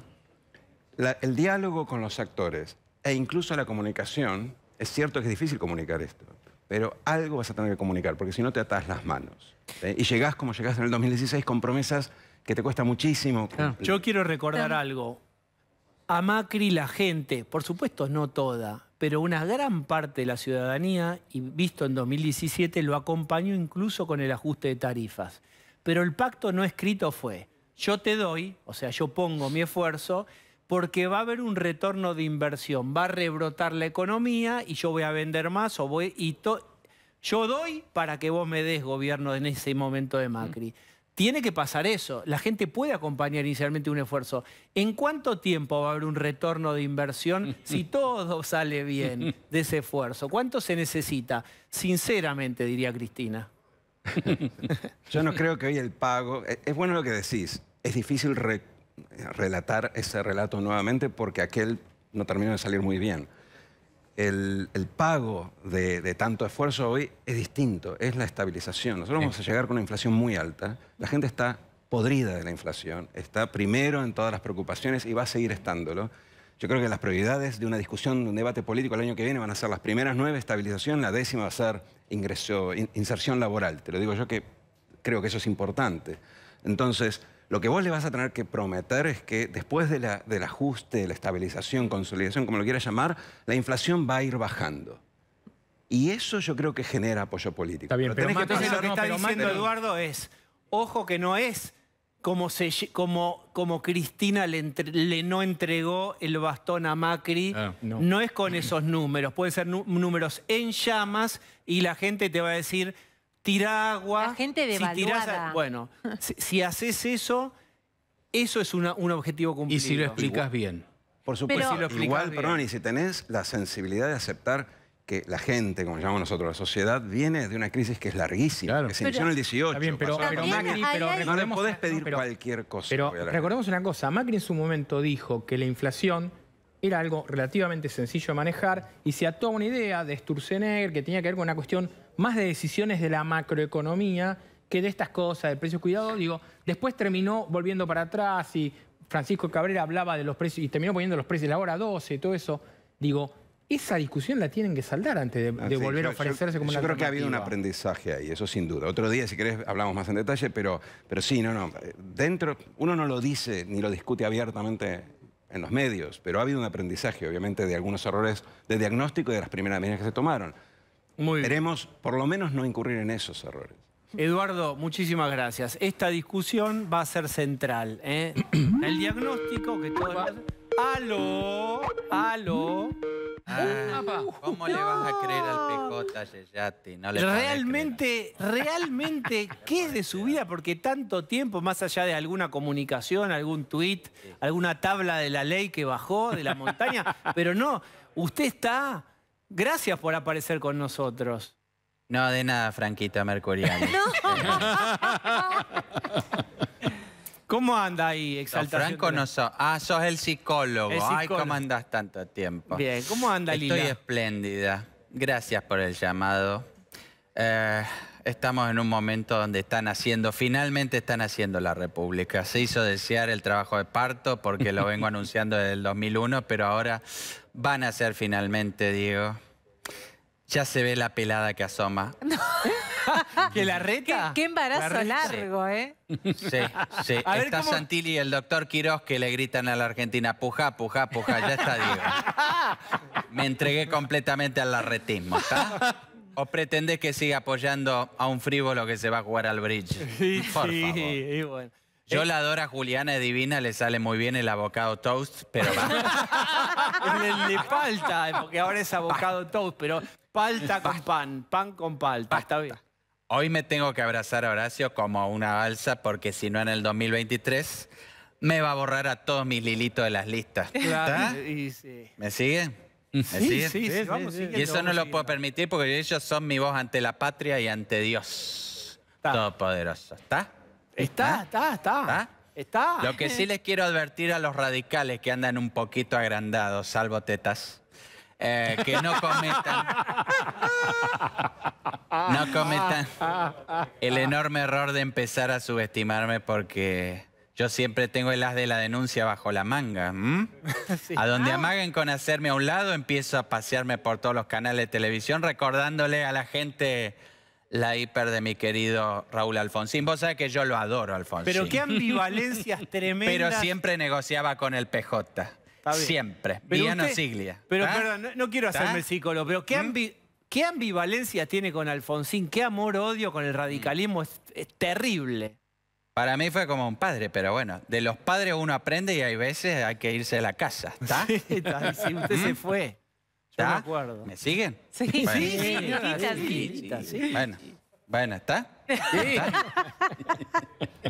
El diálogo con los actores e incluso la comunicación, es cierto que es difícil comunicar esto, pero algo vas a tener que comunicar, porque si no te atás las manos. Y llegás como llegaste en el 2016 con promesas que te cuesta muchísimo. Yo quiero recordar algo. A Macri la gente, por supuesto no toda, pero una gran parte de la ciudadanía, y visto en 2017, lo acompañó incluso con el ajuste de tarifas. Pero el pacto no escrito fue, yo te doy, o sea, yo pongo mi esfuerzo, porque va a haber un retorno de inversión, va a rebrotar la economía y yo voy a vender más yo doy para que vos me des gobierno en ese momento de Macri. Tiene que pasar eso. La gente puede acompañar inicialmente un esfuerzo. ¿En cuánto tiempo va a haber un retorno de inversión si todo sale bien de ese esfuerzo? ¿Cuánto se necesita? Sinceramente, diría Cristina. Yo no creo que hoy el pago... Es bueno lo que decís. Es difícil relatar ese relato nuevamente porque aquel no terminó de salir muy bien. El pago de tanto esfuerzo hoy es distinto, es la estabilización. Nosotros vamos a llegar con una inflación muy alta. La gente está podrida de la inflación, está primero en todas las preocupaciones y va a seguir estándolo. Yo creo que las prioridades de una discusión, de un debate político el año que viene van a ser las primeras 9, estabilización, la 10ª va a ser inserción laboral. Te lo digo yo que creo que eso es importante. Entonces, lo que vos le vas a tener que prometer es que después del ajuste, de la estabilización, consolidación, como lo quieras llamar, la inflación va a ir bajando. Y eso yo creo que genera apoyo político. Está bien, pero tenés que Macri- Entonces pensar- lo que no, está pero diciendo Macri- Eduardo es, ojo que no es como Cristina no entregó el bastón a Macri, no. no es con esos números, pueden ser números en llamas y la gente te va a decir, tira agua. La gente si tirás devaluada. bueno, si haces eso es un objetivo cumplido. Y si lo explicas bien. Por supuesto, Pero- Si lo explicas igual, bien. perdón, y si tenés la sensibilidad de aceptar que la gente, como llamamos nosotros, la sociedad, viene de una crisis que es larguísima, Claro. que se inició en el 18. Está bien, pero pasó También por- Macri, ahí pero hay- no le recordemos- podés pedir pero- cualquier cosa. Pero hoy a la gente. recordemos una cosa, Macri en su momento dijo que la inflación era algo relativamente sencillo de manejar y se ató a una idea de Sturzenegger que tenía que ver con una cuestión más de decisiones de la macroeconomía que de estas cosas, de precios cuidados. Digo, después terminó volviendo para atrás y Francisco Cabrera hablaba de los precios y terminó poniendo los precios de la hora 12 y todo eso. Digo, esa discusión la tienen que saldar antes de Sí, volver a yo- ofrecerse como una Yo creo que ha habido un alternativa. aprendizaje ahí, eso sin duda. Otro día, si querés, hablamos más en detalle, pero sí, no. Dentro, uno no lo dice ni lo discute abiertamente en los medios, pero ha habido un aprendizaje, obviamente, de algunos errores de diagnóstico y de las primeras medidas que se tomaron. Muy bien. Esperemos por lo menos no incurrir en esos errores. Eduardo, muchísimas gracias. Esta discusión va a ser central. El diagnóstico que todos... ¡Aló! ¡Aló! ¿Cómo le vas a creer al PJ, Yeyati? No le podés Realmente, ¿qué es de su vida? Porque tanto tiempo, más allá de alguna comunicación, algún tuit, alguna tabla de la ley que bajó de la montaña, pero no, usted está... Gracias por aparecer con nosotros. No, de nada, Franquita Mercuriani. ¿Cómo anda ahí, Exaltación? Franco no sos. Ah, sos el psicólogo. Ay, ¿cómo andás tanto tiempo? Bien, ¿cómo anda, Lila? Estoy espléndida. Gracias por el llamado. Estamos en un momento donde finalmente están haciendo la República. Se hizo desear el trabajo de parto porque lo vengo anunciando desde el 2001, pero ahora van a hacer finalmente, Diego. Ya se ve la pelada que asoma. ¿Que la reta? Qué embarazo largo, ¿eh? Sí. A ver, Está ¿cómo? Santilli y el doctor Quirós que le gritan a la Argentina, puja, puja, puja. Ya está, Diego. Me entregué completamente al larretismo, ¿está? ¿O pretendés que siga apoyando a un frívolo que se va a jugar al bridge? Sí, Por favor. y bueno. Yo la adoro a Juliana, es divina, le sale muy bien el avocado toast, pero va. Le palta, porque ahora es avocado toast, pero palta con pan con palta, está bien. Hoy me tengo que abrazar a Horacio como a una balsa, porque si no en el 2023 me va a borrar a todos mis lilitos de las listas. Claro, ¿Está? y sí. ¿Me siguen? ¿Me siguen? Sí, vamos siguiendo, Y eso no vamos lo puedo siguiendo. permitir porque ellos son mi voz ante la patria y ante Dios Todopoderoso. ¿Está? Está. Lo que sí les quiero advertir a los radicales que andan un poquito agrandados, salvo tetas, que no cometan el enorme error de empezar a subestimarme porque yo siempre tengo el as de la denuncia bajo la manga. Sí. A donde amaguen con hacerme a un lado, empiezo a pasearme por todos los canales de televisión recordándole a la gente la hiper de mi querido Raúl Alfonsín. Vos sabés que yo lo adoro, Alfonsín. Pero qué ambivalencias tremendas. Pero siempre negociaba con el PJ. Está bien. Siempre. Pero Villano usted- Siglia. Pero ¿Ah? perdón, no quiero hacerme ¿Ah? el psicólogo, pero qué ambivalencia tiene con Alfonsín, qué amor-odio con el radicalismo, es terrible. Para mí fue como un padre, pero bueno, de los padres uno aprende y hay veces hay que irse de la casa. ¿Está? Sí, usted se fue. Yo me ¿Está? acuerdo. ¿Me siguen? Sí, Bueno. sí, señora, Lilita, sí, sí. Lilita, sí. Bueno, ¿está?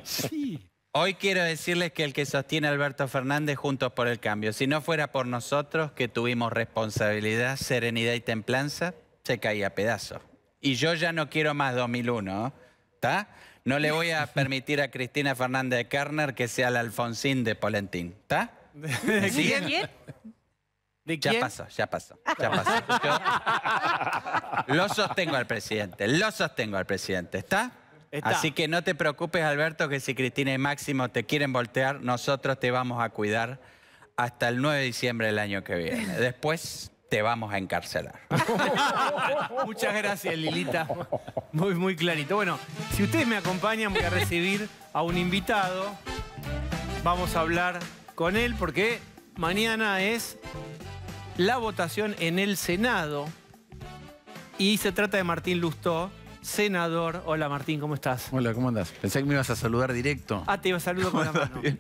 Sí. Hoy quiero decirles que el que sostiene a Alberto Fernández Juntos por el Cambio, si no fuera por nosotros que tuvimos responsabilidad, serenidad y templanza, se caía a pedazos. Y yo ya no quiero más 2001, ¿está? No le voy a permitir a Cristina Fernández de Kirchner que sea la Alfonsín de Polentín, ¿está? ¿Me siguen? ¿Quién? ¿De Ya quién? pasó, ya pasó. Yo lo sostengo al presidente, ¿está? Está. Así que no te preocupes, Alberto, que si Cristina y Máximo te quieren voltear, nosotros te vamos a cuidar hasta el 9 de diciembre del año que viene. Después te vamos a encarcelar. Muchas gracias, Lilita. Muy clarito. Bueno, si ustedes me acompañan, voy a recibir a un invitado. Vamos a hablar con él porque mañana es la votación en el Senado. Y se trata de Martín Lustó, senador. Hola, Martín, ¿cómo estás? Hola, ¿cómo andás? Pensé que me ibas a saludar directo. Ah, te saludo con la mano. Bien.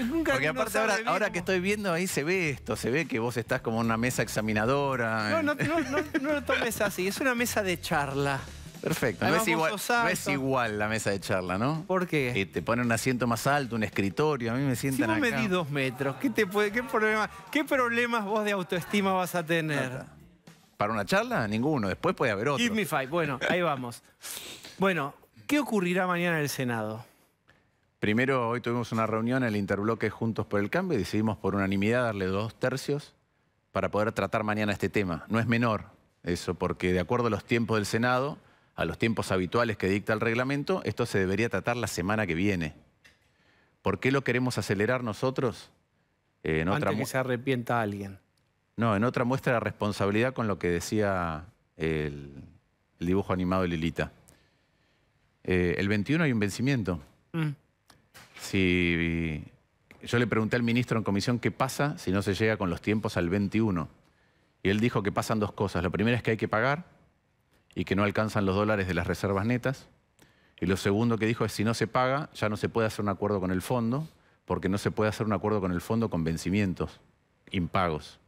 Nunca Porque uno aparte sabe ahora, bien ahora cómo- que estoy viendo ahí se ve esto, se ve que vos estás como en una mesa examinadora. No lo tomes así, es una mesa de charla. Perfecto, no Además, es, igual, vos sos no es alto. igual la mesa de charla, ¿no? ¿Por qué? Que te ponen un asiento más alto, un escritorio, a mí me Si sientan vos acá. medís 2 metros, ¿qué problemas vos de autoestima vas a tener? ¿Para una charla? Ninguno, después puede haber otro. Give me five. Bueno, ahí vamos. Bueno, ¿qué ocurrirá mañana en el Senado? Primero, hoy tuvimos una reunión en el interbloque Juntos por el Cambio y decidimos por unanimidad darle 2/3 para poder tratar mañana este tema. No es menor eso, porque de acuerdo a los tiempos del Senado, a los tiempos habituales que dicta el reglamento, esto se debería tratar la semana que viene. ¿Por qué lo queremos acelerar nosotros? Antes que se arrepienta alguien. No, en otra muestra de responsabilidad con lo que decía el dibujo animado de Lilita. El 21 hay un vencimiento. Si yo le pregunté al ministro en comisión qué pasa si no se llega con los tiempos al 21. Y él dijo que pasan dos cosas. Lo primero es que hay que pagar y que no alcanzan los dólares de las reservas netas. Y lo segundo que dijo es, si no se paga, ya no se puede hacer un acuerdo con el fondo, porque no se puede hacer un acuerdo con el fondo con vencimientos impagos.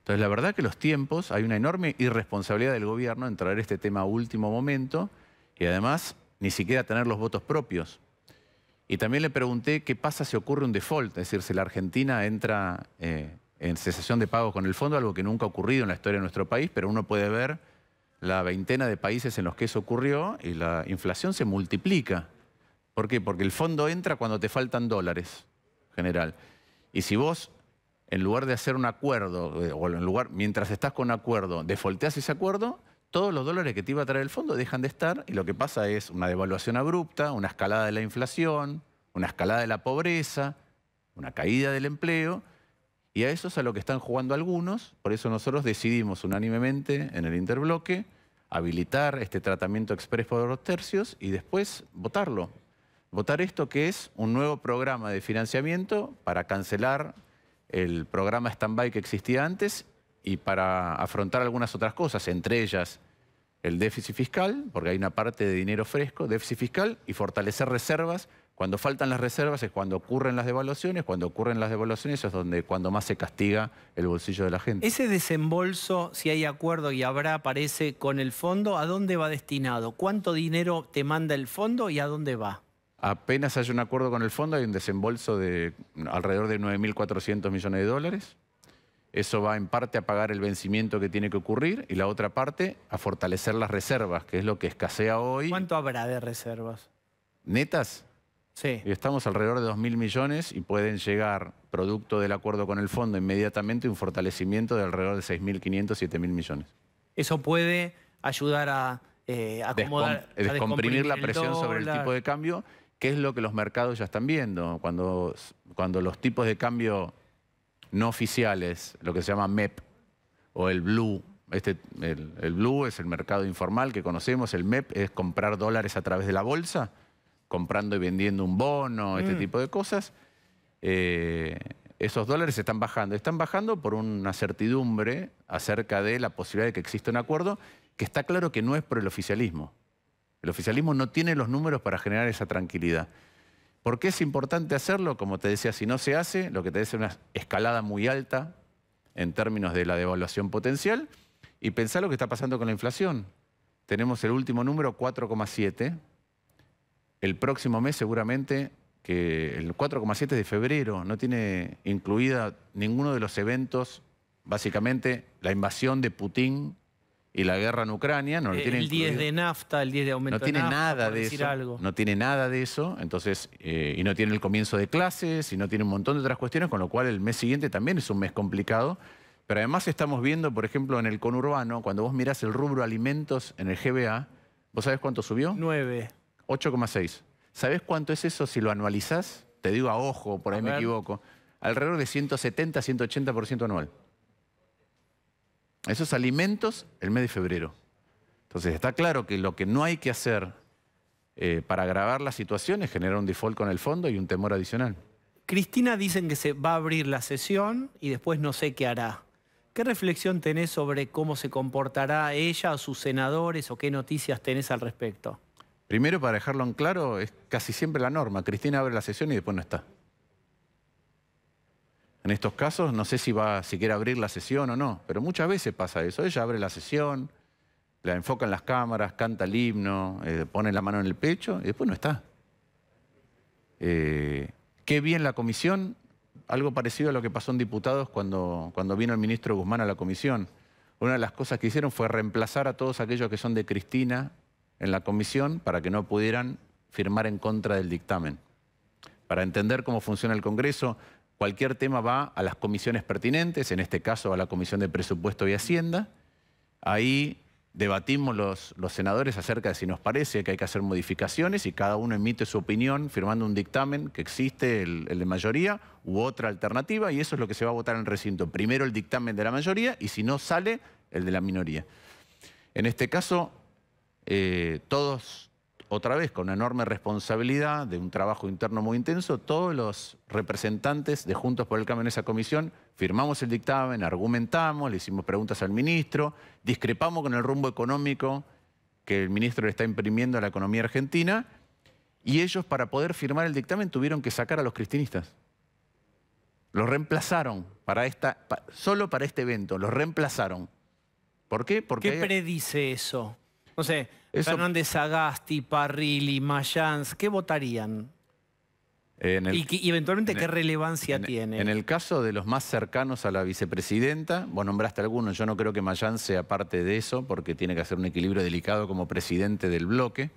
Entonces, la verdad que los tiempos, hay una enorme irresponsabilidad del gobierno en traer este tema a último momento y además ni siquiera tener los votos propios. Y también le pregunté qué pasa si ocurre un default, es decir, si la Argentina entra en cesación de pagos con el fondo, algo que nunca ha ocurrido en la historia de nuestro país, pero uno puede ver la veintena de países en los que eso ocurrió y la inflación se multiplica. ¿Por qué? Porque el fondo entra cuando te faltan dólares, general. Y si vos, en lugar de hacer un acuerdo, o mientras estás con un acuerdo, defaulteás ese acuerdo, todos los dólares que te iba a traer el fondo dejan de estar y lo que pasa es una devaluación abrupta, una escalada de la inflación, una escalada de la pobreza, una caída del empleo. Y a eso es a lo que están jugando algunos. Por eso nosotros decidimos unánimemente en el interbloque habilitar este tratamiento express por 2 tercios y después votarlo. Votar esto que es un nuevo programa de financiamiento para cancelar el programa stand-by que existía antes y para afrontar algunas otras cosas, entre ellas el déficit fiscal, porque hay una parte de dinero fresco, déficit fiscal, y fortalecer reservas. Cuando faltan las reservas es cuando ocurren las devaluaciones, es donde cuando más se castiga el bolsillo de la gente. Ese desembolso, si hay acuerdo y habrá, aparece con el fondo, ¿a dónde va destinado? ¿Cuánto dinero te manda el fondo y a dónde va? Apenas hay un acuerdo con el fondo, hay un desembolso de alrededor de 9.400 millones de dólares. Eso va en parte a pagar el vencimiento que tiene que ocurrir y la otra parte a fortalecer las reservas, que es lo que escasea hoy. ¿Cuánto habrá de reservas? ¿Netas? Sí. Y estamos alrededor de 2.000 millones y pueden llegar, producto del acuerdo con el fondo, inmediatamente un fortalecimiento de alrededor de 6.500, 7.000 millones. Eso puede ayudar a acomodar, a descomprimir la el presión sobre el dólar. tipo de cambio, que es lo que los mercados ya están viendo. Cuando los tipos de cambio no oficiales, lo que se llama MEP o el Blue, el Blue es el mercado informal que conocemos, el MEP es comprar dólares a través de la bolsa, comprando y vendiendo un bono, este tipo de cosas. Esos dólares están bajando por una certidumbre acerca de la posibilidad de que exista un acuerdo que está claro que no es por el oficialismo. El oficialismo no tiene los números para generar esa tranquilidad. ¿Por qué es importante hacerlo? Como te decía, si no se hace, lo que te dice es una escalada muy alta en términos de la devaluación potencial. Y pensá lo que está pasando con la inflación. Tenemos el último número, 4,7. El próximo mes seguramente, que el 4,7 de febrero, no tiene incluida ninguno de los eventos, básicamente la invasión de Putin y la guerra en Ucrania. No lo tiene el 10 incluido. de nafta, el 10 de aumento No tiene de nafta, nada por de decir eso. algo. No tiene nada de eso. Entonces, y no tiene el comienzo de clases, y no tiene un montón de otras cuestiones, con lo cual el mes siguiente también es un mes complicado. Pero además estamos viendo, por ejemplo, en el conurbano, cuando vos mirás el rubro alimentos en el GBA, ¿vos sabés cuánto subió? 9. 8,6. ¿Sabés cuánto es eso si lo anualizás? Te digo a ojo, por ahí me equivoco. Alrededor de 170, 180% anual. Esos alimentos el mes de febrero. Entonces está claro que lo que no hay que hacer para agravar la situación es generar un default con el fondo y un temor adicional. Cristina dicen que se va a abrir la sesión y después no sé qué hará. ¿Qué reflexión tenés sobre cómo se comportará ella o sus senadores o qué noticias tenés al respecto? Primero, para dejarlo en claro, es casi siempre la norma. Cristina abre la sesión y después no está. En estos casos no sé si quiere abrir la sesión o no, pero muchas veces pasa eso. Ella abre la sesión, la enfoca en las cámaras, canta el himno, pone la mano en el pecho y después no está. Qué bien la comisión, algo parecido a lo que pasó en diputados cuando vino el ministro Guzmán a la comisión. Una de las cosas que hicieron fue reemplazar a todos aquellos que son de Cristina en la comisión para que no pudieran firmar en contra del dictamen. Para entender cómo funciona el Congreso, cualquier tema va a las comisiones pertinentes, en este caso a la Comisión de Presupuesto y Hacienda. Ahí debatimos los senadores acerca de si nos parece que hay que hacer modificaciones y cada uno emite su opinión firmando un dictamen que existe, el de mayoría, u otra alternativa, y eso es lo que se va a votar en el recinto. Primero el dictamen de la mayoría y si no sale, el de la minoría. En este caso, todos, otra vez, con una enorme responsabilidad de un trabajo interno muy intenso, todos los representantes de Juntos por el Cambio en esa comisión firmamos el dictamen, argumentamos, le hicimos preguntas al ministro, discrepamos con el rumbo económico que el ministro le está imprimiendo a la economía argentina, y ellos, para poder firmar el dictamen, tuvieron que sacar a los cristinistas. Los reemplazaron solo para este evento, los reemplazaron. ¿Por qué? Porque ¿Qué predice eso? No sé, Fernández Sagasti, Parrilli, Mayans, ¿qué votarían? Y eventualmente, ¿qué relevancia tiene? En el caso de los más cercanos a la vicepresidenta, vos nombraste algunos, yo no creo que Mayans sea parte de eso, porque tiene que hacer un equilibrio delicado como presidente del bloque,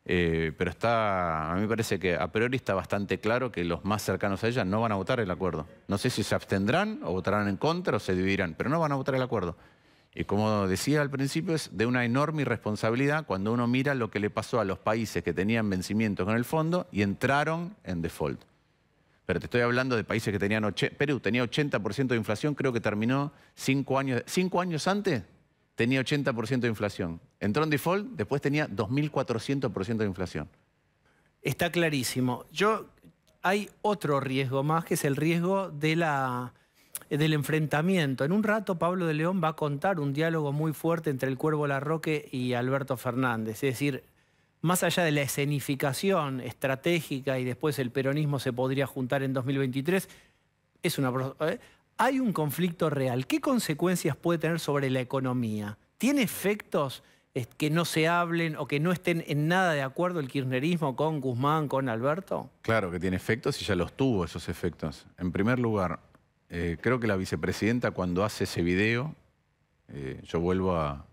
pero a mí me parece que a priori está bastante claro que los más cercanos a ella no van a votar el acuerdo. No sé si se abstendrán o votarán en contra o se dividirán, pero no van a votar el acuerdo. Y como decía al principio, es de una enorme irresponsabilidad cuando uno mira lo que le pasó a los países que tenían vencimientos con el fondo y entraron en default. Pero te estoy hablando de países que tenían... Perú tenía 80% de inflación, creo que terminó 5 años antes, tenía 80% de inflación. Entró en default, después tenía 2.400% de inflación. Está clarísimo. Hay otro riesgo más, que es el riesgo del enfrentamiento. En un rato Pablo de León va a contar un diálogo muy fuerte entre el Cuervo Larroque y Alberto Fernández. Es decir, más allá de la escenificación estratégica y después el peronismo se podría juntar en 2023, hay un conflicto real. ¿Qué consecuencias puede tener sobre la economía? ¿Tiene efectos que no se hablen o que no estén en nada de acuerdo el kirchnerismo con Guzmán, con Alberto? Claro que tiene efectos y ya los tuvo esos efectos. En primer lugar, creo que la vicepresidenta, cuando hace ese video, yo vuelvo a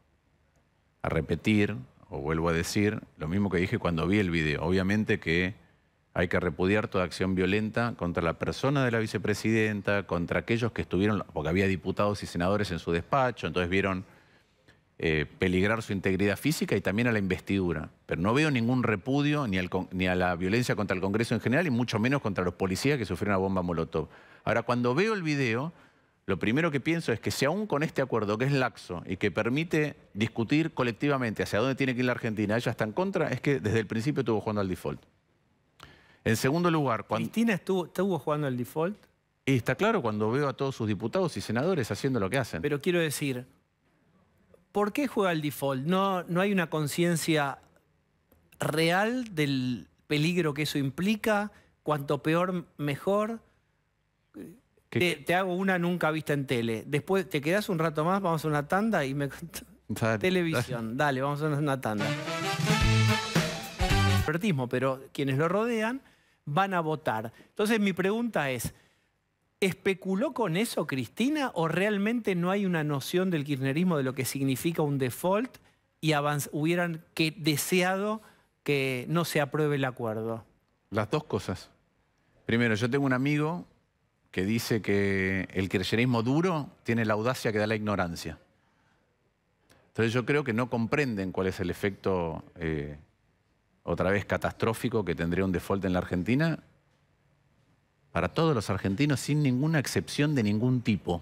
repetir o vuelvo a decir lo mismo que dije cuando vi el video. Obviamente que hay que repudiar toda acción violenta contra la persona de la vicepresidenta, contra aquellos que estuvieron, porque había diputados y senadores en su despacho, entonces vieron peligrar su integridad física y también a la investidura. Pero no veo ningún repudio ni a la violencia contra el Congreso en general y mucho menos contra los policías que sufrieron una bomba molotov. Ahora, cuando veo el video, lo primero que pienso es que si aún con este acuerdo, que es laxo y que permite discutir colectivamente hacia dónde tiene que ir la Argentina, ella está en contra, es que desde el principio estuvo jugando al default. En segundo lugar... ¿Cristina estuvo jugando al default? Y está claro cuando veo a todos sus diputados y senadores haciendo lo que hacen. Pero quiero decir, ¿por qué juega al default? ¿No hay una conciencia real del peligro que eso implica? ¿Cuanto peor, mejor? Te hago una nunca vista en tele. Después te quedás un rato más, vamos a una tanda y me... Televisión, dale, vamos a una tanda. Pero quienes lo rodean van a votar. Entonces mi pregunta es, ¿especuló con eso Cristina o realmente no hay una noción del kirchnerismo de lo que significa un default y hubieran deseado que no se apruebe el acuerdo? Las dos cosas. Primero, yo tengo un amigo que dice que el kirchnerismo duro tiene la audacia que da la ignorancia. Entonces yo creo que no comprenden cuál es el efecto, otra vez catastrófico, que tendría un default en la Argentina para todos los argentinos sin ninguna excepción de ningún tipo,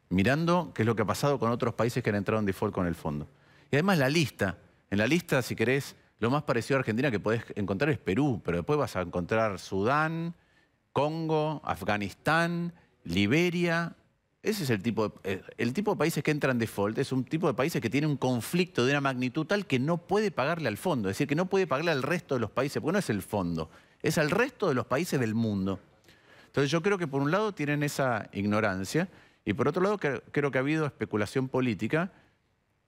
mirando qué es lo que ha pasado con otros países que han entrado en default con el fondo. Y además en la lista, si querés, lo más parecido a Argentina que podés encontrar es Perú, pero después vas a encontrar Sudán, Congo, Afganistán, Liberia. Ese es el tipo de países que entran en default, es un tipo de países que tiene un conflicto de una magnitud tal que no puede pagarle al fondo, es decir, que no puede pagarle al resto de los países, porque no es el fondo, es al resto de los países del mundo. Entonces yo creo que por un lado tienen esa ignorancia y por otro lado creo que ha habido especulación política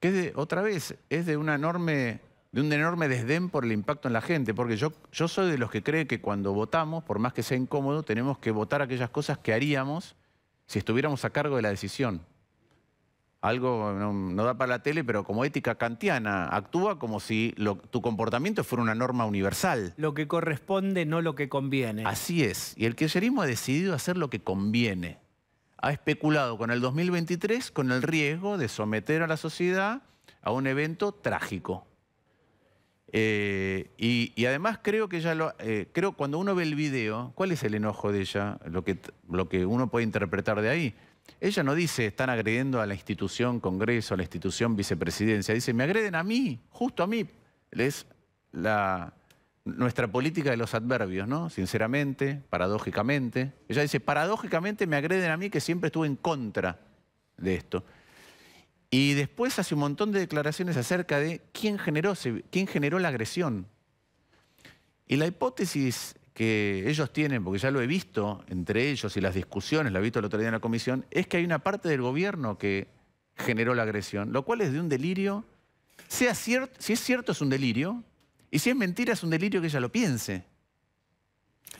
que otra vez es de un enorme desdén por el impacto en la gente, porque yo soy de los que cree que cuando votamos, por más que sea incómodo, tenemos que votar aquellas cosas que haríamos si estuviéramos a cargo de la decisión. Algo no da para la tele, pero como ética kantiana, actúa como si tu comportamiento fuera una norma universal. Lo que corresponde, no lo que conviene. Así es. Y el kirchnerismo ha decidido hacer lo que conviene. Ha especulado con el 2023 con el riesgo de someter a la sociedad a un evento trágico. Y además creo que cuando uno ve el video, ¿cuál es el enojo de ella? Lo que uno puede interpretar de ahí. Ella no dice, están agrediendo a la institución Congreso, a la institución Vicepresidencia. Dice, me agreden a mí, justo a mí. Es nuestra política de los adverbios, ¿no? Sinceramente, paradójicamente. Ella dice, paradójicamente me agreden a mí que siempre estuve en contra de esto. Y después hace un montón de declaraciones acerca de quién generó la agresión. Y la hipótesis que ellos tienen, porque ya lo he visto entre ellos y las discusiones, lo he visto el otro día en la comisión, es que hay una parte del gobierno que generó la agresión, lo cual es de un delirio. Si es cierto es un delirio, y si es mentira es un delirio que ella lo piense.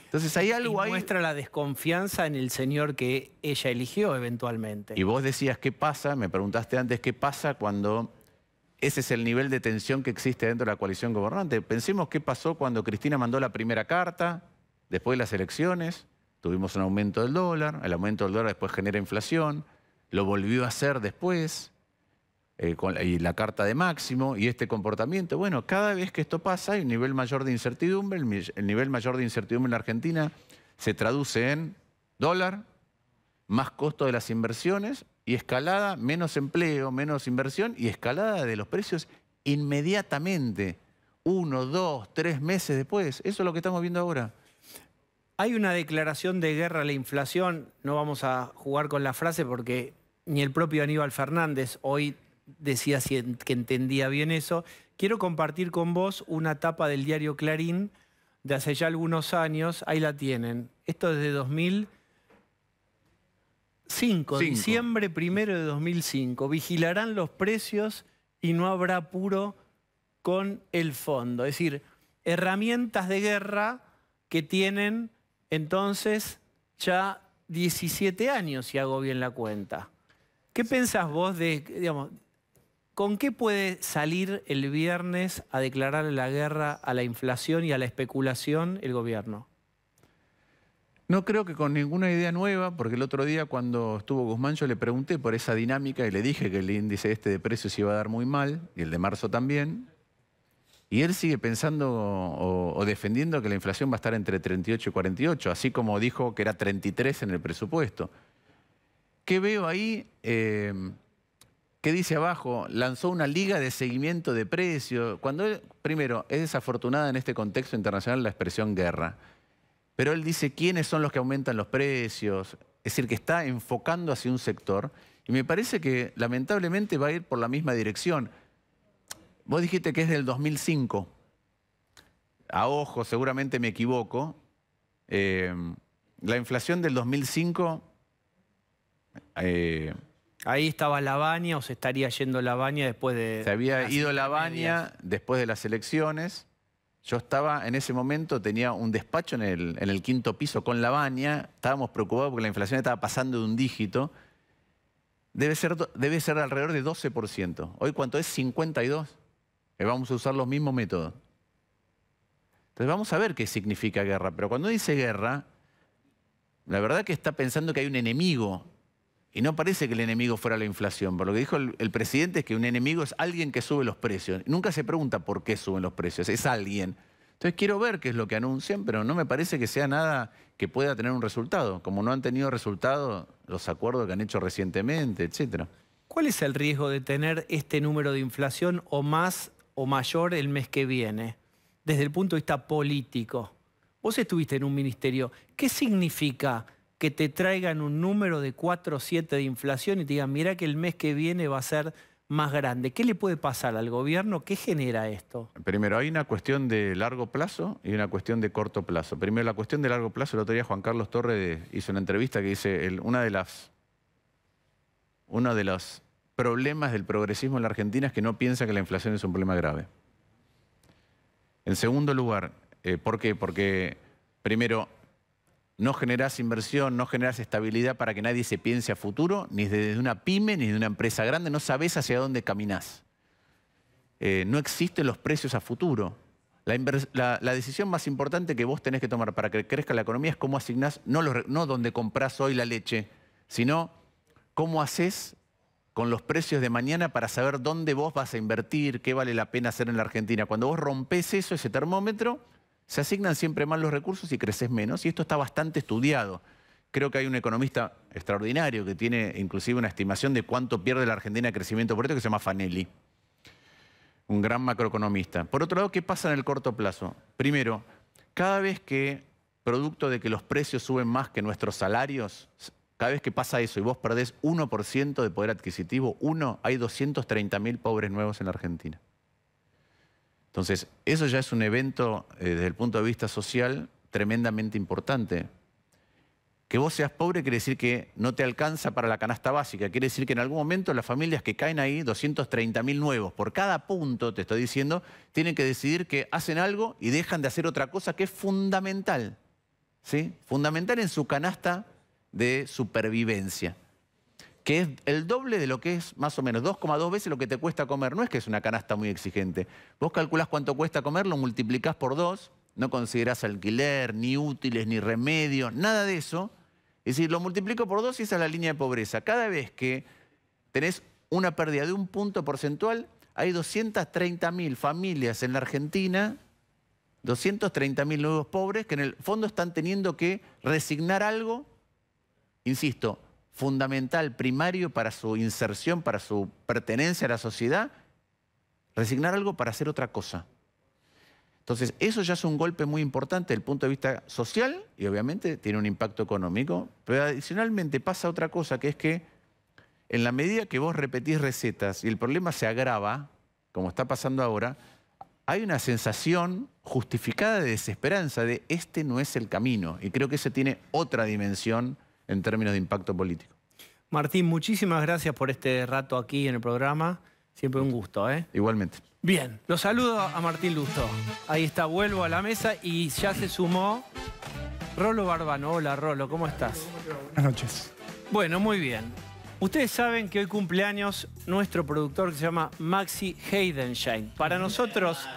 Entonces hay algo ahí. Muestra la desconfianza en el señor que ella eligió eventualmente. Y vos decías, ¿qué pasa? Me preguntaste antes, ¿qué pasa cuando ese es el nivel de tensión que existe dentro de la coalición gobernante? Pensemos qué pasó cuando Cristina mandó la primera carta, después de las elecciones, tuvimos un aumento del dólar, el aumento del dólar después genera inflación, lo volvió a hacer después, y la carta de Máximo, y este comportamiento. Bueno, cada vez que esto pasa hay un nivel mayor de incertidumbre, el nivel mayor de incertidumbre en la Argentina se traduce en dólar, más costo de las inversiones y escalada, menos empleo, menos inversión y escalada de los precios inmediatamente, 1, 2, 3 meses después. Eso es lo que estamos viendo ahora. Hay una declaración de guerra a la inflación, no vamos a jugar con la frase porque ni el propio Aníbal Fernández hoy decía que entendía bien eso. Quiero compartir con vos una tapa del diario Clarín de hace ya algunos años. Ahí la tienen. Esto es de 2005, diciembre 1 de 2005. Vigilarán los precios y no habrá apuro con el fondo. Es decir, herramientas de guerra que tienen entonces ya 17 años, si hago bien la cuenta. ¿Qué pensás vos de, digamos, con qué puede salir el viernes a declarar la guerra a la inflación y a la especulación el gobierno? No creo que con ninguna idea nueva, porque el otro día cuando estuvo Guzmán yo le pregunté por esa dinámica y le dije que el índice este de precios iba a dar muy mal, y el de marzo también, y él sigue pensando o defendiendo que la inflación va a estar entre 38 y 48, así como dijo que era 33 en el presupuesto. ¿Qué veo ahí? ¿Qué dice abajo? Lanzó una liga de seguimiento de precios. Cuando él, primero, es desafortunada en este contexto internacional la expresión guerra. Pero él dice quiénes son los que aumentan los precios. Es decir, que está enfocando hacia un sector. Y me parece que lamentablemente va a ir por la misma dirección. Vos dijiste que es del 2005. A ojo, seguramente me equivoco. La inflación del 2005... Ahí estaba Lavagna o se estaría yendo Lavagna después de... Se había ido Lavagna después de las elecciones. Yo estaba en ese momento, tenía un despacho en el 5º piso con Lavagna. Estábamos preocupados porque la inflación estaba pasando de un dígito. Debe ser alrededor de 12%. Hoy, ¿cuánto es? 52. Vamos a usar los mismos métodos. Entonces vamos a ver qué significa guerra. Pero cuando dice guerra, la verdad que está pensando que hay un enemigo. Y no parece que el enemigo fuera la inflación. Por lo que dijo el presidente es que un enemigo es alguien que sube los precios. Nunca se pregunta por qué suben los precios, es alguien. Entonces quiero ver qué es lo que anuncian, pero no me parece que sea nada que pueda tener un resultado. Como no han tenido resultado los acuerdos que han hecho recientemente, etc. ¿Cuál es el riesgo de tener este número de inflación o más o mayor el mes que viene? Desde el punto de vista político. Vos estuviste en un ministerio. ¿Qué significa que te traigan un número de 4 o 7 de inflación y te digan, mira que el mes que viene va a ser más grande? ¿Qué le puede pasar al gobierno? ¿Qué genera esto? Primero, hay una cuestión de largo plazo y una cuestión de corto plazo. Primero, la cuestión de largo plazo, el otro día Juan Carlos Torres hizo una entrevista que dice, uno de los problemas del progresismo en la Argentina es que no piensa que la inflación es un problema grave. En segundo lugar, ¿por qué? Porque, primero, no generás inversión, no generás estabilidad para que nadie se piense a futuro, ni desde una pyme, ni de una empresa grande, no sabés hacia dónde caminás. No existen los precios a futuro. La decisión más importante que vos tenés que tomar para que crezca la economía es cómo asignás, no donde comprás hoy la leche, sino cómo haces con los precios de mañana para saber dónde vos vas a invertir, qué vale la pena hacer en la Argentina. Cuando vos rompés eso, ese termómetro, se asignan siempre más los recursos y creces menos, y esto está bastante estudiado. Creo que hay un economista extraordinario que tiene inclusive una estimación de cuánto pierde la Argentina de crecimiento por esto, que se llama Fanelli, un gran macroeconomista. Por otro lado, ¿qué pasa en el corto plazo? Primero, cada vez que, producto de que los precios suben más que nuestros salarios, cada vez que pasa eso y vos perdés 1% de poder adquisitivo, hay 230.000 pobres nuevos en la Argentina. Entonces, eso ya es un evento, desde el punto de vista social, tremendamente importante. Que vos seas pobre quiere decir que no te alcanza para la canasta básica. Quiere decir que en algún momento las familias que caen ahí, 230.000 nuevos, por cada punto, te estoy diciendo, tienen que decidir que hacen algo y dejan de hacer otra cosa que es fundamental. ¿Sí? Fundamental en su canasta de supervivencia. Que es el doble de lo que es más o menos 2,2 veces lo que te cuesta comer. No es que es una canasta muy exigente. Vos calculás cuánto cuesta comer, lo multiplicás por 2, no considerás alquiler, ni útiles, ni remedios, nada de eso. Es decir, lo multiplico por 2 y esa es la línea de pobreza. Cada vez que tenés una pérdida de un punto porcentual, hay 230.000 familias en la Argentina, 230.000 nuevos pobres, que en el fondo están teniendo que resignar algo, insisto, fundamental, primario para su inserción, para su pertenencia a la sociedad, resignar algo para hacer otra cosa. Entonces, eso ya es un golpe muy importante desde el punto de vista social y obviamente tiene un impacto económico, pero adicionalmente pasa otra cosa, que es que en la medida que vos repetís recetas y el problema se agrava, como está pasando ahora, hay una sensación justificada de desesperanza, de este no es el camino. Y creo que ese tiene otra dimensión en términos de impacto político. Martín, muchísimas gracias por este rato aquí en el programa. Siempre un gusto, ¿eh? Igualmente. Bien, los saludo a Martín Lustó. Ahí está, vuelvo a la mesa y ya se sumó Rolo Barbano. Hola, Rolo, ¿cómo estás? Buenas noches. Bueno, muy bien. Ustedes saben que hoy cumpleaños nuestro productor que se llama Maxi Heidenschein. Para nosotros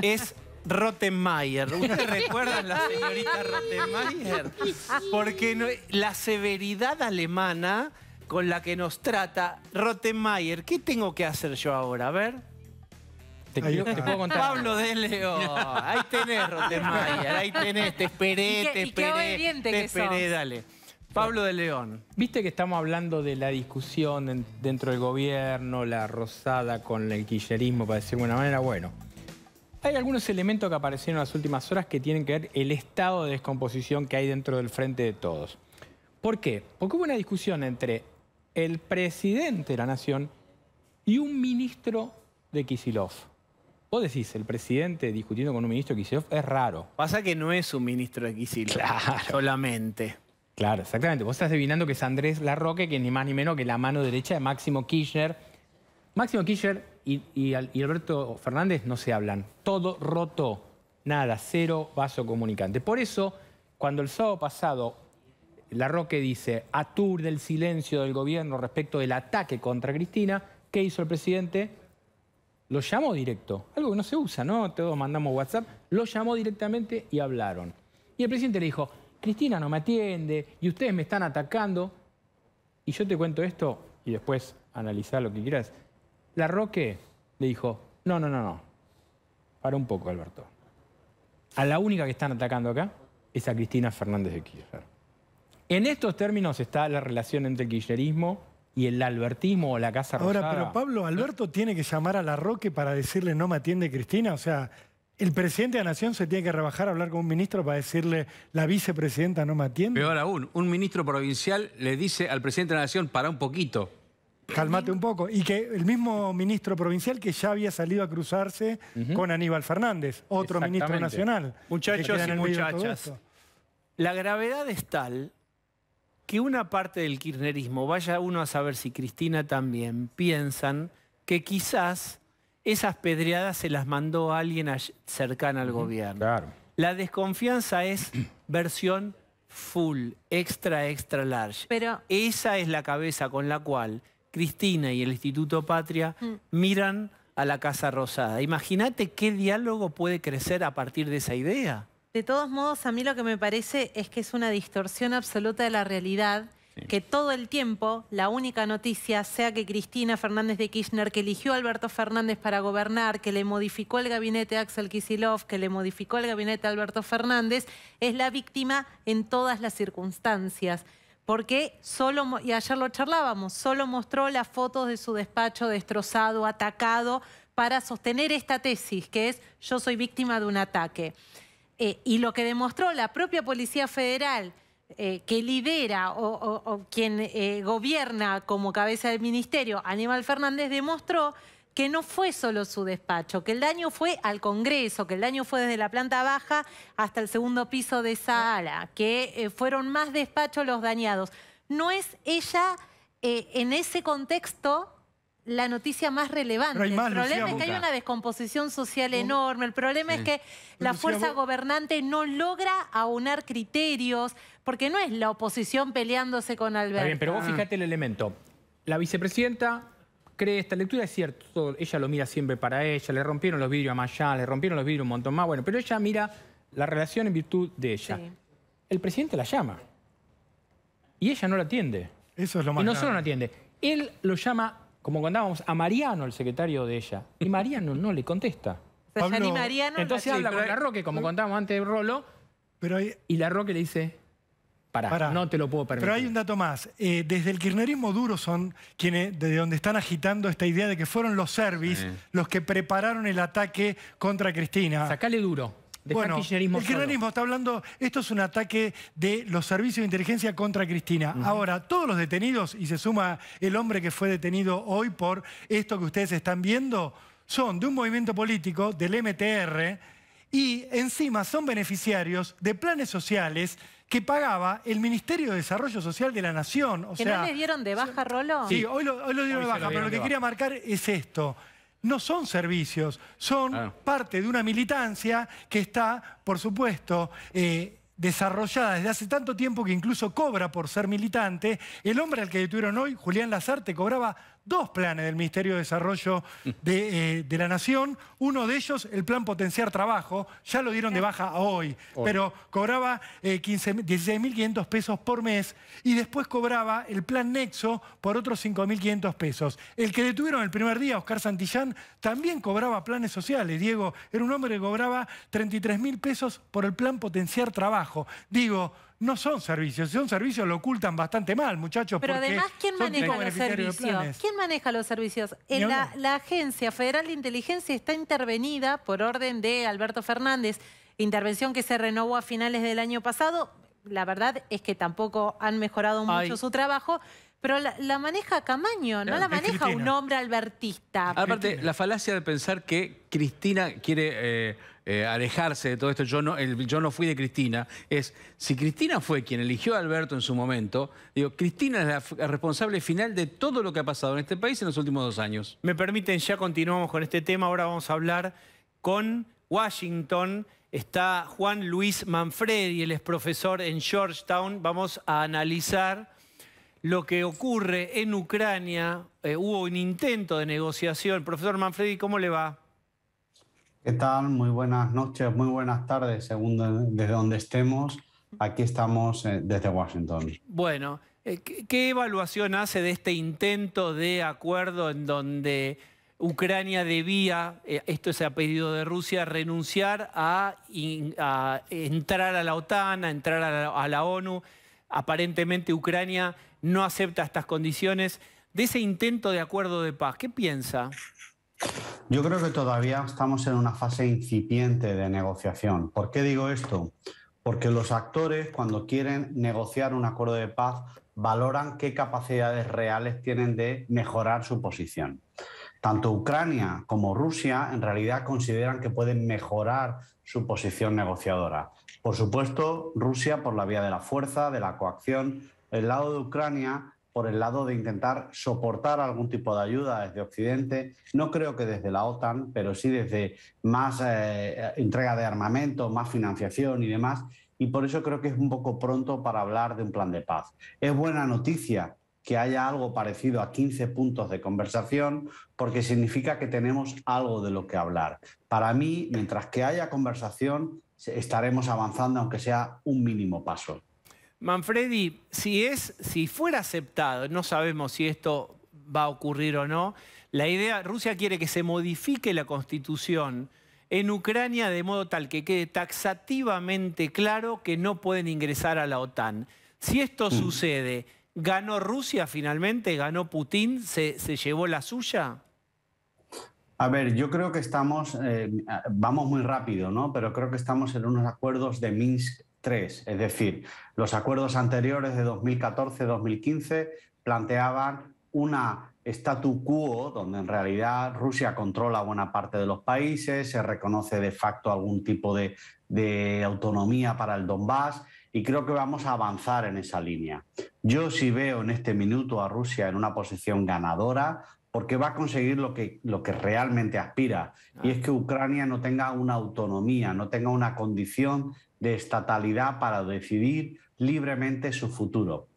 es Rottenmeier. ¿Ustedes recuerdan la señorita Rottenmeier? Porque la severidad alemana con la que nos trata Rottenmeier. ¿Qué tengo que hacer yo ahora? A ver. Te puedo contar. Pablo de León. Ahí tenés, Rottenmeier. Ahí tenés. Te esperé, te esperé. Dale. Pablo de León. Viste que estamos hablando de la discusión dentro del gobierno, la rosada con el kirchnerismo, para decir de alguna manera. Bueno, hay algunos elementos que aparecieron en las últimas horas que tienen que ver el estado de descomposición que hay dentro del Frente de Todos. ¿Por qué? Porque hubo una discusión entre el presidente de la Nación y un ministro de Kicillof. Vos decís, el presidente discutiendo con un ministro de Kicillof es raro. Pasa que no es un ministro de Kicillof. Claro. Solamente. Claro, exactamente. Vos estás adivinando que es Andrés Larroque, que ni más ni menos que la mano derecha de Máximo Kirchner. Máximo Kirchner y Alberto Fernández no se hablan. Todo roto. Nada, cero vaso comunicante. Por eso, cuando el sábado pasado Larroque dice, aturde el silencio del gobierno respecto del ataque contra Cristina, ¿qué hizo el presidente? Lo llamó directo. Algo que no se usa, ¿no? Todos mandamos WhatsApp. Lo llamó directamente y hablaron. Y el presidente le dijo, Cristina no me atiende y ustedes me están atacando. Y yo te cuento esto y después analizar lo que quieras. Larroque le dijo, no. Para un poco, Alberto. A la única que están atacando acá es a Cristina Fernández de Kirchner. En estos términos está la relación entre el kirchnerismo y el albertismo o la Casa Rosada. Ahora, pero Pablo, ¿Alberto tiene que llamar a Larroque para decirle no me atiende Cristina? O sea, ¿el presidente de la Nación se tiene que rebajar a hablar con un ministro para decirle la vicepresidenta no me atiende? Peor aún, un ministro provincial le dice al presidente de la Nación, para un poquito. Cálmate un poco. Y que el mismo ministro provincial que ya había salido a cruzarse con Aníbal Fernández, otro ministro nacional. Muchachos y muchachas, la gravedad es tal que una parte del kirchnerismo, vaya uno a saber si Cristina también, piensan que quizás esas pedreadas se las mandó alguien cercana al gobierno. Claro. La desconfianza es versión full, extra large. Pero esa es la cabeza con la cual Cristina y el Instituto Patria miran a la Casa Rosada. Imagínate qué diálogo puede crecer a partir de esa idea. de todos modos, a mí lo que me parece es que es una distorsión absoluta de la realidad, que todo el tiempo la única noticia sea que Cristina Fernández de Kirchner, que eligió a Alberto Fernández para gobernar, que le modificó el gabinete a Axel Kicillof, que le modificó el gabinete a Alberto Fernández, es la víctima en todas las circunstancias. Porque solo, y ayer lo charlábamos, solo mostró las fotos de su despacho destrozado, atacado, para sostener esta tesis, que es yo soy víctima de un ataque. Y lo que demostró la propia Policía Federal que lidera o quien gobierna como cabeza del ministerio, Aníbal Fernández, demostró que no fue solo su despacho, que el daño fue al Congreso, que el daño fue desde la planta baja hasta el segundo piso de esa ala, que fueron más despachos los dañados. ¿No es ella, en ese contexto, la noticia más relevante? El problema es que hay una descomposición social enorme, el problema es que la fuerza gobernante no logra aunar criterios, porque no es la oposición peleándose con Alberto. Está bien, pero vos fíjate el elemento. La vicepresidenta cree esta lectura, es cierto, ella lo mira siempre para ella, le rompieron los vidrios a Mayán, le rompieron los vidrios un montón más, bueno, pero ella mira la relación en virtud de ella. Sí. El presidente la llama y ella no la atiende. Eso es lo más Y no grave. solo no atiende, él lo llama, como contábamos, a Mariano, el secretario de ella, y Mariano no le contesta. O sea, ni Mariano entonces habla con Larroque, como contábamos antes de Rolo, y Larroque le dice, pará, no te lo puedo permitir. Pero hay un dato más. Desde el kirchnerismo duro son quienes, desde donde están agitando esta idea de que fueron los serbis los que prepararon el ataque contra Cristina. Sacale duro. Bueno, el kirchnerismo está hablando, esto es un ataque de los servicios de inteligencia contra Cristina. Ahora, todos los detenidos, y se suma el hombre que fue detenido hoy por esto que ustedes están viendo, son de un movimiento político, del MTR, y encima son beneficiarios de planes sociales que pagaba el Ministerio de Desarrollo Social de la Nación. O sea, ¿no les dieron de baja, Rolo? Sí, hoy lo dieron de baja, pero lo que quería marcar es esto. No son servicios, son parte de una militancia que está, por supuesto, desarrollada desde hace tanto tiempo que incluso cobra por ser militante. El hombre al que detuvieron hoy, Julián Lazarte, cobraba 2 planes del Ministerio de Desarrollo de la Nación. Uno de ellos, el plan Potenciar Trabajo, ya lo dieron de baja hoy, pero cobraba 16.500 pesos por mes y después cobraba el plan Nexo por otros 5.500 pesos. El que detuvieron el primer día, Oscar Santillán, también cobraba planes sociales. Diego, era un hombre que cobraba 33.000 pesos por el plan Potenciar Trabajo. Digo, no son servicios lo ocultan bastante mal, muchachos. Pero además, ¿quién maneja los servicios? ¿Quién maneja los servicios? La Agencia Federal de Inteligencia está intervenida por orden de Alberto Fernández, intervención que se renovó a finales del año pasado. La verdad es que tampoco han mejorado mucho su trabajo, pero la maneja Camaño, no la maneja un hombre albertista. Aparte, la falacia de pensar que Cristina quiere alejarse de todo esto, yo no fui de Cristina, es, si Cristina fue quien eligió a Alberto en su momento, digo, Cristina es la responsable final de todo lo que ha pasado en este país en los últimos 2 años. Me permiten, ya continuamos con este tema, ahora vamos a hablar con Washington. Está Juan Luis Manfredi, él es profesor en Georgetown. Vamos a analizar lo que ocurre en Ucrania. Hubo un intento de negociación. Profesor Manfredi, ¿cómo le va? ¿Qué tal? Muy buenas noches, muy buenas tardes, según desde donde estemos. Aquí estamos desde Washington. Bueno, ¿qué evaluación hace de este intento de acuerdo en donde Ucrania debía, esto se ha pedido de Rusia, renunciar a entrar a la OTAN, a entrar a la ONU? Aparentemente Ucrania no acepta estas condiciones. De ese intento de acuerdo de paz, ¿qué piensa? Yo creo que todavía estamos en una fase incipiente de negociación. ¿Por qué digo esto? Porque los actores, cuando quieren negociar un acuerdo de paz, valoran qué capacidades reales tienen de mejorar su posición. Tanto Ucrania como Rusia en realidad consideran que pueden mejorar su posición negociadora. Por supuesto, Rusia por la vía de la fuerza, de la coacción, el lado de Ucrania por el lado de intentar soportar algún tipo de ayuda desde Occidente, no creo que desde la OTAN, pero sí desde más entrega de armamento, más financiación y demás, y por eso creo que es un poco pronto para hablar de un plan de paz. Es buena noticia que haya algo parecido a 15 puntos de conversación, porque significa que tenemos algo de lo que hablar. Para mí, mientras que haya conversación, estaremos avanzando, aunque sea un mínimo paso. Manfredi, si fuera aceptado, no sabemos si esto va a ocurrir o no, la idea, Rusia quiere que se modifique la Constitución en Ucrania de modo tal que quede taxativamente claro que no pueden ingresar a la OTAN. Si esto sucede, ¿ganó Rusia finalmente? ¿Ganó Putin? ¿Se llevó la suya? A ver, yo creo que estamos, vamos muy rápido, ¿no? Pero creo que estamos en unos acuerdos de Minsk tres. Es decir, los acuerdos anteriores de 2014-2015 planteaban una statu quo, donde en realidad Rusia controla buena parte de los países, se reconoce de facto algún tipo de autonomía para el Donbass, y creo que vamos a avanzar en esa línea. Yo sí veo en este minuto a Rusia en una posición ganadora, porque va a conseguir lo que realmente aspira, y es que Ucrania no tenga una autonomía, no tenga una condición de estatalidad para decidir libremente su futuro.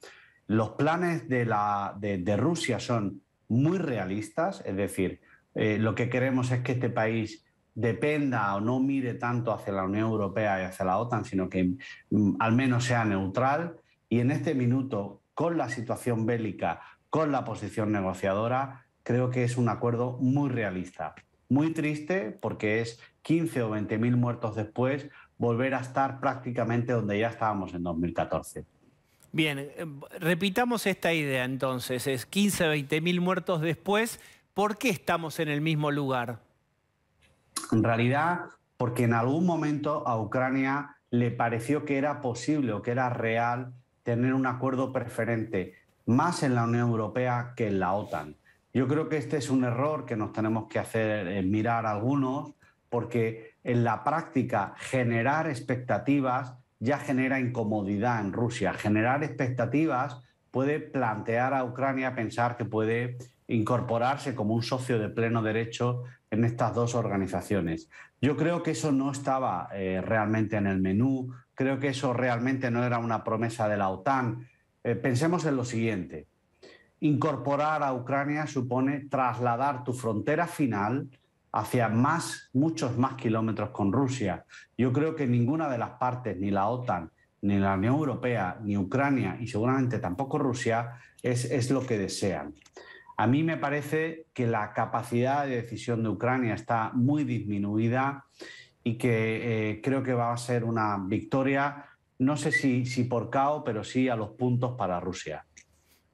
Los planes de Rusia son muy realistas, es decir, lo que queremos es que este país dependa o no mire tanto hacia la Unión Europea y hacia la OTAN, sino que al menos sea neutral, y en este minuto, con la situación bélica, con la posición negociadora, creo que es un acuerdo muy realista. Muy triste porque es 15 o 20.000 muertos después volver a estar prácticamente donde ya estábamos en 2014. Bien, repitamos esta idea entonces, es 15 o 20.000 muertos después. ¿Por qué estamos en el mismo lugar? En realidad, porque en algún momento a Ucrania le pareció que era posible o que era real tener un acuerdo preferente, más en la Unión Europea que en la OTAN. Yo creo que este es un error que nos tenemos que hacer mirar algunos, porque en la práctica generar expectativas ya genera incomodidad en Rusia. Generar expectativas puede plantear a Ucrania pensar que puede incorporarse como un socio de pleno derecho en estas dos organizaciones. Yo creo que eso no estaba realmente en el menú, creo que eso realmente no era una promesa de la OTAN. Pensemos en lo siguiente: incorporar a Ucrania supone trasladar tu frontera final hacia muchos más kilómetros con Rusia. Yo creo que ninguna de las partes, ni la OTAN, ni la Unión Europea, ni Ucrania y seguramente tampoco Rusia, es lo que desean. A mí me parece que la capacidad de decisión de Ucrania está muy disminuida y que creo que va a ser una victoria, no sé si por KO, pero sí a los puntos para Rusia.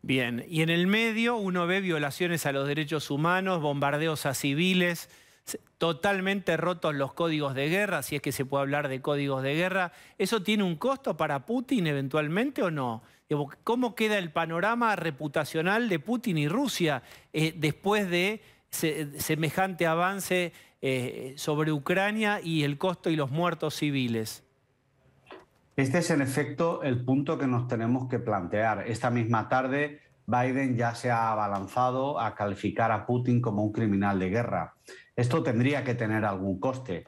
Bien, y en el medio uno ve violaciones a los derechos humanos, bombardeos a civiles, totalmente rotos los códigos de guerra, si es que se puede hablar de códigos de guerra. ¿Eso tiene un costo para Putin eventualmente o no? ¿Cómo queda el panorama reputacional de Putin y Rusia después de semejante avance sobre Ucrania y el costo y los muertos civiles? Este es en efecto el punto que nos tenemos que plantear. Esta misma tarde Biden ya se ha abalanzado a calificar a Putin como un criminal de guerra. Esto tendría que tener algún coste.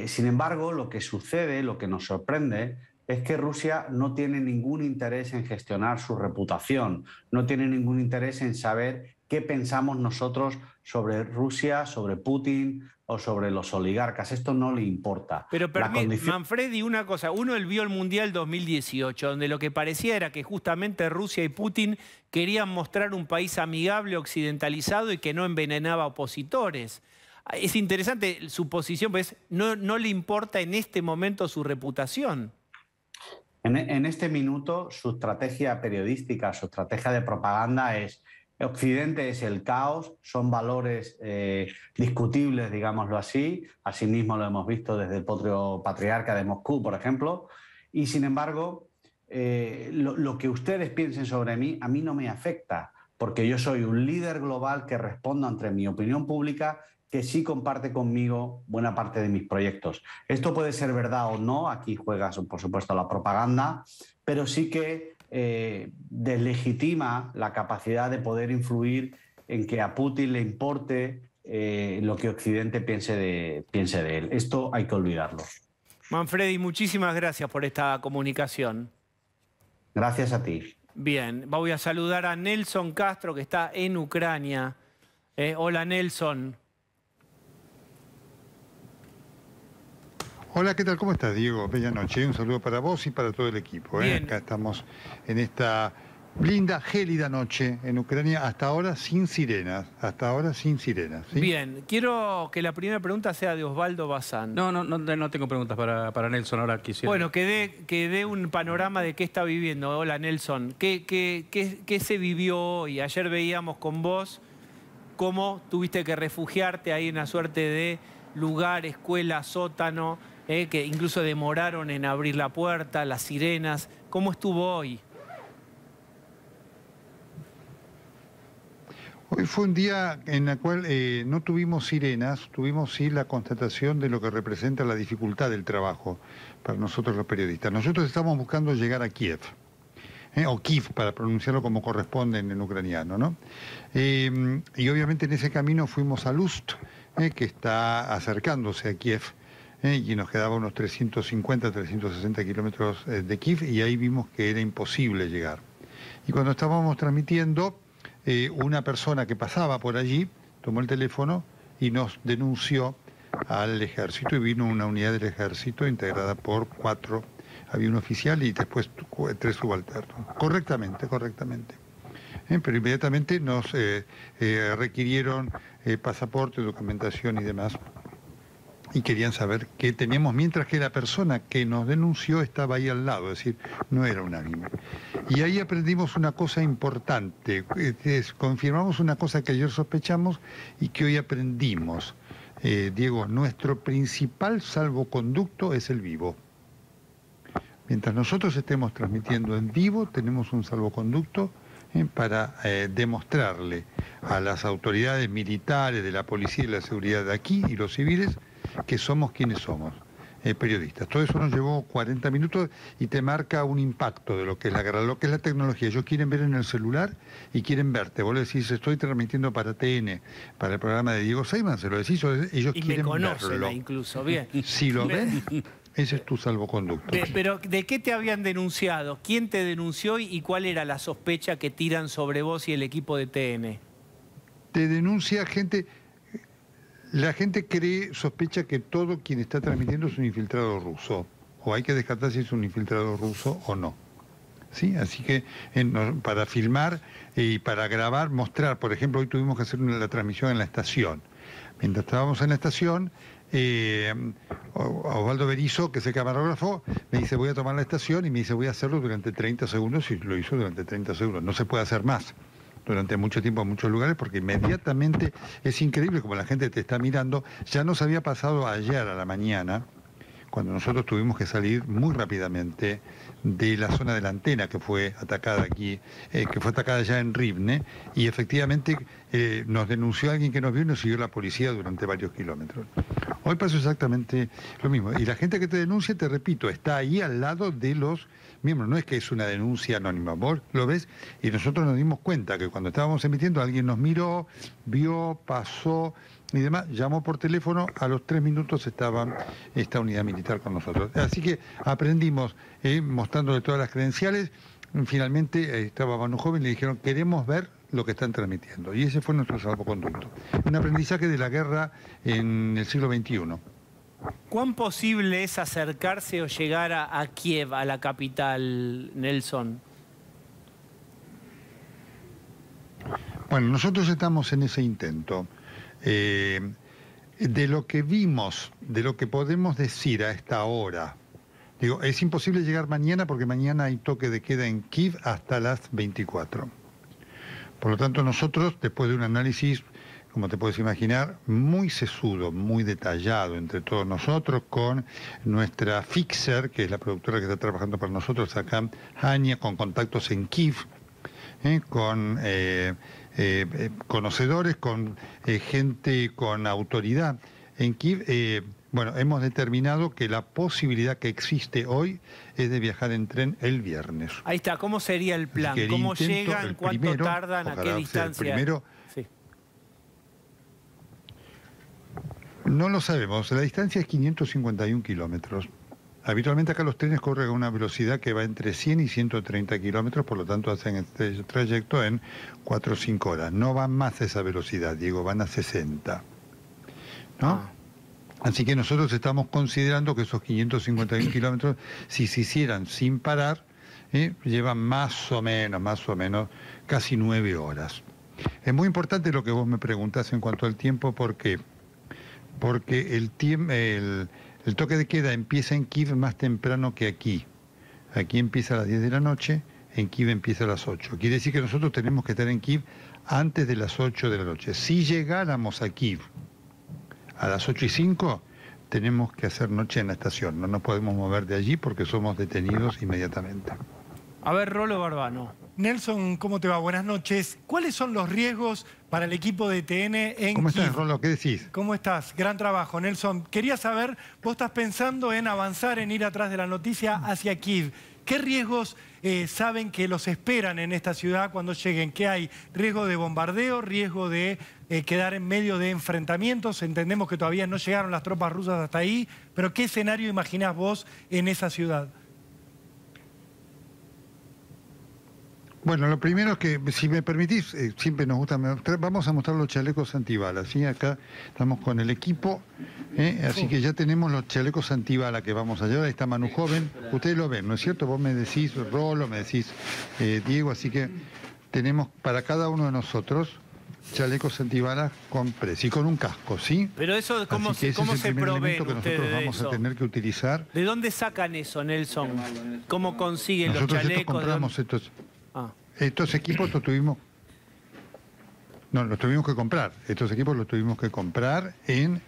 Sin embargo, lo que sucede, lo que nos sorprende, es que Rusia no tiene ningún interés en gestionar su reputación, no tiene ningún interés en saber qué pensamos nosotros sobre Rusia, sobre Putin o sobre los oligarcas. Esto no le importa. Pero Manfredi, una cosa, él vio el Mundial 2018, donde lo que parecía era que justamente Rusia y Putin querían mostrar un país amigable, occidentalizado y que no envenenaba opositores. Es interesante su posición, pues no le importa en este momento su reputación. En este minuto, su estrategia periodística, su estrategia de propaganda es: Occidente es el caos, son valores discutibles, digámoslo así. Asimismo lo hemos visto desde el propio patriarca de Moscú, por ejemplo. Y sin embargo, lo que ustedes piensen sobre mí, a mí no me afecta, porque yo soy un líder global que respondo ante mi opinión pública, que sí comparte conmigo buena parte de mis proyectos. Esto puede ser verdad o no, aquí juega por supuesto la propaganda, pero sí que deslegitima la capacidad de poder influir en que a Putin le importe lo que Occidente piense de él. Esto hay que olvidarlo. Manfredi, muchísimas gracias por esta comunicación. Gracias a ti. Bien, voy a saludar a Nelson Castro, que está en Ucrania. Hola, Nelson. Hola, ¿qué tal? ¿Cómo estás, Diego? Bella noche. Un saludo para vos y para todo el equipo. Acá estamos en esta linda, gélida noche en Ucrania, hasta ahora sin sirenas. Hasta ahora sin sirenas. ¿Sí? Bien, quiero que la primera pregunta sea de Osvaldo Bazán. No tengo preguntas para Nelson, ahora quisiera. Bueno, que dé un panorama de qué está viviendo. Hola, Nelson. ¿Qué se vivió hoy? Ayer veíamos con vos cómo tuviste que refugiarte ahí en una suerte de lugar, escuela, sótano, que incluso demoraron en abrir la puerta, las sirenas. ¿Cómo estuvo hoy? Hoy fue un día en el cual no tuvimos sirenas, tuvimos sí la constatación de lo que representa la dificultad del trabajo para nosotros los periodistas. Nosotros estamos buscando llegar a Kiev, o Kiev para pronunciarlo como corresponde en ucraniano, ¿no? Y obviamente en ese camino fuimos a Lust, que está acercándose a Kiev, y nos quedaba unos 350, 360 kilómetros de Kiev, y ahí vimos que era imposible llegar. Y cuando estábamos transmitiendo, una persona que pasaba por allí tomó el teléfono y nos denunció al ejército, y vino una unidad del ejército integrada por 4, había un oficial y después 3 subalternos. Correctamente. Pero inmediatamente nos requirieron pasaporte, documentación y demás, y querían saber qué teníamos, mientras que la persona que nos denunció estaba ahí al lado, es decir, no era un ánimo. Y ahí aprendimos una cosa importante, confirmamos una cosa que ayer sospechamos y que hoy aprendimos. Diego, nuestro principal salvoconducto es el vivo. Mientras nosotros estemos transmitiendo en vivo, tenemos un salvoconducto para demostrarle a las autoridades militares, de la policía y la seguridad de aquí y los civiles, que somos quienes somos, periodistas. Todo eso nos llevó 40 minutos y te marca un impacto de lo que es la guerra, lo que es la tecnología. Ellos quieren ver en el celular y quieren verte. Vos le decís, estoy transmitiendo para TN, para el programa de Diego Seiman, se lo decís, ellos quieren verlo. Incluso, bien. Si lo ven, ese es tu salvoconducto. Pero ¿de qué te habían denunciado? ¿Quién te denunció y cuál era la sospecha que tiran sobre vos y el equipo de TN? Te denuncia gente. La gente sospecha que todo quien está transmitiendo es un infiltrado ruso, o hay que descartar si es un infiltrado ruso o no. ¿Sí? Así que para filmar y para grabar, mostrar, por ejemplo, hoy tuvimos que hacer la transmisión en la estación. Mientras estábamos en la estación, Osvaldo Berizo, que es el camarógrafo, me dice, voy a tomar la estación, y me dice, voy a hacerlo durante 30 segundos, y lo hizo durante 30 segundos. No se puede hacer más durante mucho tiempo en muchos lugares, porque inmediatamente es increíble como la gente te está mirando. Ya nos había pasado ayer a la mañana, cuando nosotros tuvimos que salir muy rápidamente de la zona de la antena que fue atacada aquí, que fue atacada ya en Rivne, y efectivamente nos denunció alguien que nos vio y nos siguió la policía durante varios kilómetros. Hoy pasó exactamente lo mismo. Y la gente que te denuncia, te repito, está ahí al lado de los miembros. No es que es una denuncia anónima. Vos lo ves y nosotros nos dimos cuenta que cuando estábamos emitiendo alguien nos miró, vio, pasó y demás, llamó por teléfono, a los 3 minutos estaba esta unidad militar con nosotros. Así que aprendimos, mostrándole todas las credenciales. Finalmente estaba Manu Joven y le dijeron, queremos ver lo que están transmitiendo. Y ese fue nuestro salvoconducto. Un aprendizaje de la guerra en el siglo XXI. ¿Cuán posible es acercarse o llegar a Kiev, a la capital, Nelson? Bueno, nosotros estamos en ese intento. De lo que vimos, de lo que podemos decir a esta hora, digo, es imposible llegar mañana porque mañana hay toque de queda en Kiev hasta las 24. Por lo tanto, nosotros, después de un análisis, como te puedes imaginar, muy sesudo, muy detallado entre todos nosotros, con nuestra Fixer, que es la productora que está trabajando para nosotros acá, Ania, con contactos en Kiev, con conocedores, con gente con autoridad en Kiev. Bueno, hemos determinado que la posibilidad que existe hoy es de viajar en tren el viernes. Ahí está, ¿cómo sería el plan? ¿Cómo llegan? ¿Cuánto tardan? ¿A qué distancia? Sí. No lo sabemos, la distancia es 551 kilómetros. Habitualmente acá los trenes corren a una velocidad que va entre 100 y 130 kilómetros, por lo tanto hacen este trayecto en 4 o 5 horas. No van más a esa velocidad, Diego, van a 60. ¿No? Así que nosotros estamos considerando que esos 551 kilómetros, si se hicieran sin parar, llevan más o menos, casi 9 horas. Es muy importante lo que vos me preguntás en cuanto al tiempo, ¿por qué? Porque el toque de queda empieza en Kiev más temprano que aquí. Aquí empieza a las 10 de la noche, en Kiev empieza a las 8. Quiere decir que nosotros tenemos que estar en Kiev antes de las 8 de la noche. Si llegáramos a Kiev a las 8:05, tenemos que hacer noche en la estación. No nos podemos mover de allí porque somos detenidos inmediatamente. A ver, Rolo Barbano. Nelson, ¿cómo te va? Buenas noches. ¿Cuáles son los riesgos para el equipo de TN en ¿Cómo Kiev? estás, Rolo? ¿Qué decís? ¿Cómo estás? Gran trabajo, Nelson. Quería saber, vos estás pensando en avanzar, en ir atrás de la noticia hacia Kiev. ¿Qué riesgos saben que los esperan en esta ciudad cuando lleguen? ¿Qué hay? ¿Riesgo de bombardeo? ¿Riesgo de quedar en medio de enfrentamientos? Entendemos que todavía no llegaron las tropas rusas hasta ahí, pero ¿qué escenario imaginás vos en esa ciudad? Bueno, lo primero es que, si me permitís, siempre nos gusta mostrar, vamos a mostrar los chalecos antibalas, ¿sí? Acá estamos con el equipo, así que ya tenemos los chalecos antibalas que vamos a llevar. Ahí está Manu Joven, ustedes lo ven, ¿no es cierto? Vos me decís Rolo, me decís Diego, así que tenemos para cada uno de nosotros chalecos antibalas con precio y con un casco, ¿sí? Pero eso, ¿cómo se proveen que nosotros vamos a tener que utilizar. ¿De dónde sacan eso, Nelson? ¿Cómo consiguen nosotros los chalecos? Compramos estos equipos los tuvimos... No, los tuvimos que comprar. Estos equipos los tuvimos que comprar en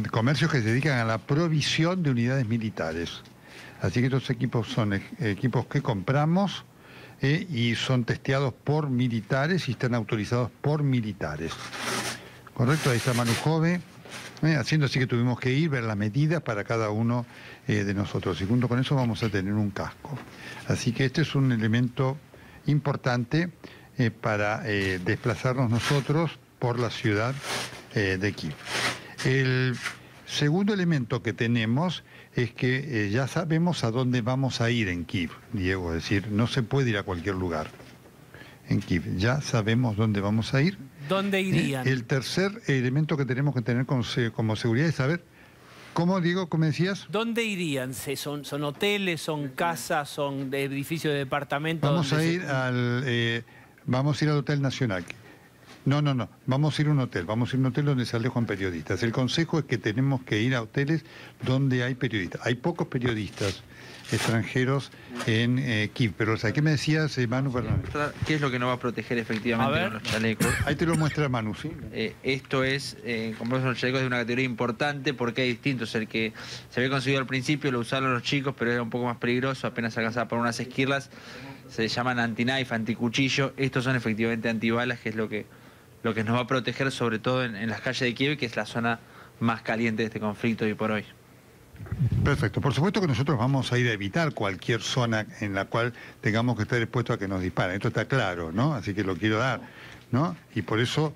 comercios que se dedican a la provisión de unidades militares. Así que estos equipos son equipos que compramos y son testeados por militares y están autorizados por militares. Correcto, ahí está Manu Jove, haciendo así que tuvimos que ir, ver las medidas para cada uno de nosotros. Y junto con eso vamos a tener un casco. Así que este es un elemento importante para desplazarnos nosotros por la ciudad de Kiev. El segundo elemento que tenemos es que ya sabemos a dónde vamos a ir en Kiev, Diego, es decir, no se puede ir a cualquier lugar en Kiev, ya sabemos dónde vamos a ir. ¿Dónde irían? El tercer elemento que tenemos que tener como seguridad es saber, ¿cómo, Diego, cómo decías? ¿Dónde irían? ¿Son hoteles, son casas, son edificios de departamentos? Vamos a ir al Hotel Nacional. No, vamos a ir a un hotel, donde se alojan periodistas. El consejo es que tenemos que ir a hoteles donde hay periodistas. Hay pocos periodistas extranjeros en Kiev, pero ¿sabes qué me decías, Manu? Perdón. ¿Qué es lo que nos va a proteger efectivamente con los chalecos? Ahí te lo muestra Manu, ¿sí? Esto es, compramos los chalecos de una categoría importante porque hay distintos. El que se había conseguido al principio lo usaron los chicos, pero era un poco más peligroso, apenas alcanzaba por unas esquirlas. Se llaman anti-knife, anticuchillo. Estos son efectivamente antibalas, que es lo que nos va a proteger sobre todo en las calles de Kiev, que es la zona más caliente de este conflicto hoy por hoy. Perfecto. Por supuesto que nosotros vamos a ir a evitar cualquier zona en la cual tengamos que estar expuestos a que nos disparen. Esto está claro, ¿no? Así que lo quiero dar, ¿no? Y por eso,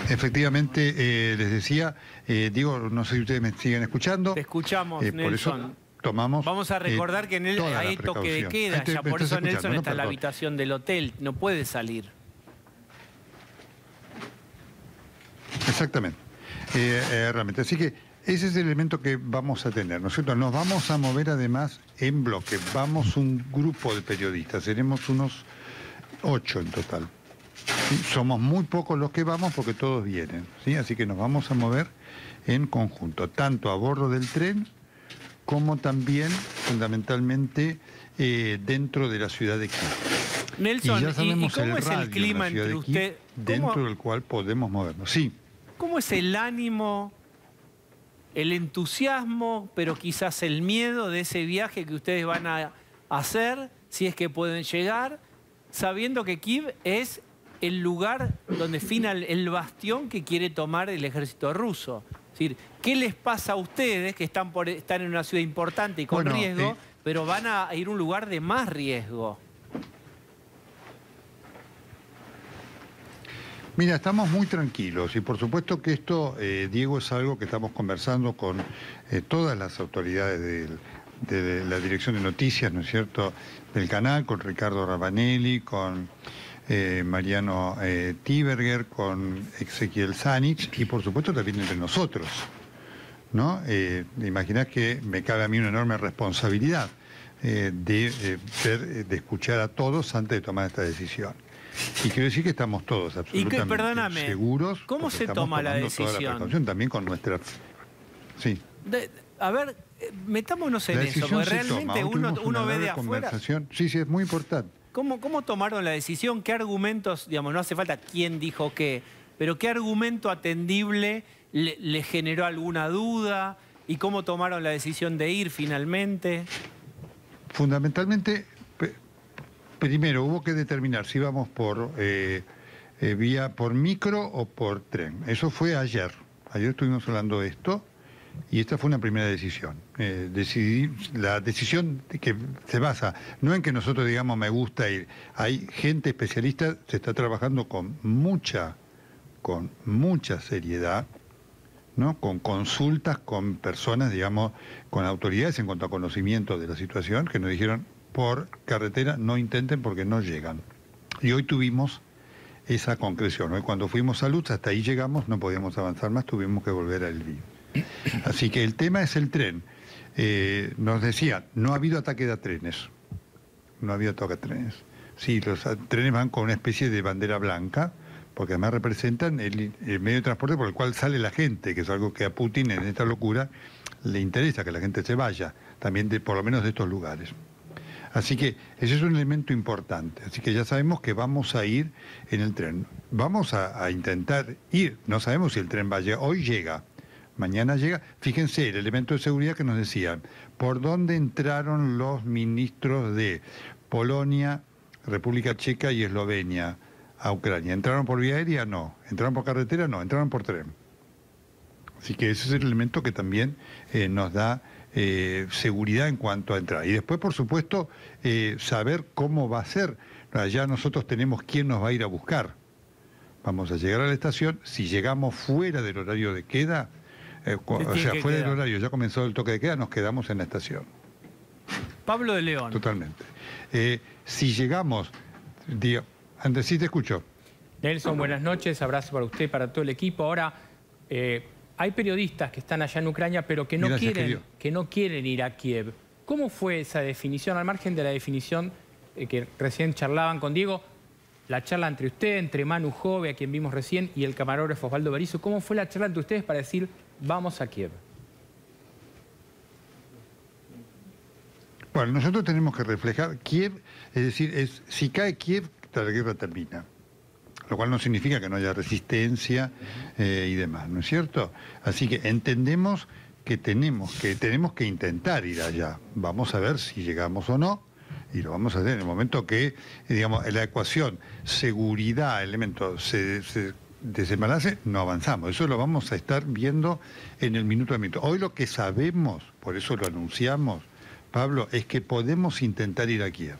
efectivamente, les decía, Diego, no sé si ustedes me siguen escuchando. Te escuchamos, Nelson. Por eso tomamos... Vamos a recordar que hay toque de queda, ya por eso Nelson está en la habitación del hotel, no puede salir. Exactamente. Realmente. Así que ese es el elemento que vamos a tener, ¿no es cierto? Nos vamos a mover además en bloque. Vamos un grupo de periodistas, seremos unos 8 en total. ¿Sí? Somos muy pocos los que vamos porque todos vienen, ¿sí? Así que nos vamos a mover en conjunto, tanto a bordo del tren como también, fundamentalmente, dentro de la ciudad de Kiev. Nelson, ¿y cómo es el clima entre usted? Dentro del cual podemos movernos, sí. ¿Cómo es el ánimo, el entusiasmo, pero quizás el miedo de ese viaje que ustedes van a hacer, si es que pueden llegar, sabiendo que Kiev es el lugar donde fina el bastión que quiere tomar el ejército ruso? Es decir, ¿qué les pasa a ustedes que están en una ciudad importante y con riesgo, pero van a ir a un lugar de más riesgo? Mira, estamos muy tranquilos y por supuesto que esto, Diego, es algo que estamos conversando con todas las autoridades de la Dirección de Noticias, ¿no es cierto?, del canal, con Ricardo Rabanelli, con Mariano Tiberger, con Ezequiel Sanich y por supuesto también entre nosotros, ¿no? Imaginás que me cabe a mí una enorme responsabilidad de escuchar a todos antes de tomar esta decisión. Y quiero decir que estamos todos absolutamente seguros. ¿Cómo se toma la decisión? También con nuestra... Sí. A ver, metámonos en eso, porque realmente uno ve de afuera... Sí, es muy importante. ¿Cómo tomaron la decisión? ¿Qué argumentos, digamos, no hace falta quién dijo qué? pero ¿qué argumento atendible le generó alguna duda? ¿Y cómo tomaron la decisión de ir finalmente? Fundamentalmente, primero hubo que determinar si íbamos por micro o por tren. Eso fue ayer. Ayer estuvimos hablando de esto y esta fue una primera decisión. La decisión que se basa no en que nosotros digamos me gusta ir. Hay gente especialista, se está trabajando con mucha seriedad, ¿no? Con consultas con personas, digamos, con autoridades en cuanto a conocimiento de la situación, que nos dijeron por carretera no intenten porque no llegan. Y hoy tuvimos esa concreción. Hoy cuando fuimos a Lutz, hasta ahí llegamos, no podíamos avanzar más, tuvimos que volver a Elvi. Así que el tema es el tren. Nos decían, no ha habido ataque de trenes. No ha habido ataque de trenes. Sí, los trenes van con una especie de bandera blanca, porque además representan el medio de transporte por el cual sale la gente, que es algo que a Putin en esta locura le interesa, que la gente se vaya, también por lo menos de estos lugares. Así que ese es un elemento importante. Así que ya sabemos que vamos a ir en el tren. Vamos a intentar ir. No sabemos si el tren va a llegar. Hoy llega, mañana llega. Fíjense el elemento de seguridad que nos decían. ¿Por dónde entraron los ministros de Polonia, República Checa y Eslovenia a Ucrania? ¿Entraron por vía aérea? No. ¿Entraron por carretera? No. Entraron por tren. Así que ese es el elemento que también nos da seguridad en cuanto a entrar. Y después, por supuesto, saber cómo va a ser. Ya nosotros tenemos quién nos va a ir a buscar. Vamos a llegar a la estación. Si llegamos fuera del horario de queda, o sea, fuera del horario, ya comenzó el toque de queda, nos quedamos en la estación. Pablo de León. Totalmente. Si llegamos, Andrés, sí te escucho. Nelson, buenas noches, abrazo para usted, para todo el equipo. Ahora, hay periodistas que están allá en Ucrania, pero que no quieren ir a Kiev. ¿Cómo fue esa definición, al margen de la definición que recién charlaban con Diego, la charla entre usted, entre Manu Jove, a quien vimos recién, y el camarógrafo Osvaldo Berizo? ¿Cómo fue la charla entre ustedes para decir, vamos a Kiev? Bueno, nosotros tenemos que reflejar Kiev, es decir, si cae Kiev, la guerra termina. Lo cual no significa que no haya resistencia y demás, ¿no es cierto? Así que entendemos que tenemos que intentar ir allá. Vamos a ver si llegamos o no, y lo vamos a hacer en el momento que, digamos, en la ecuación seguridad, elemento, se desenbalance, no avanzamos. Eso lo vamos a estar viendo en el minuto a minuto. Hoy lo que sabemos, por eso lo anunciamos, Pablo, es que podemos intentar ir a Kiev.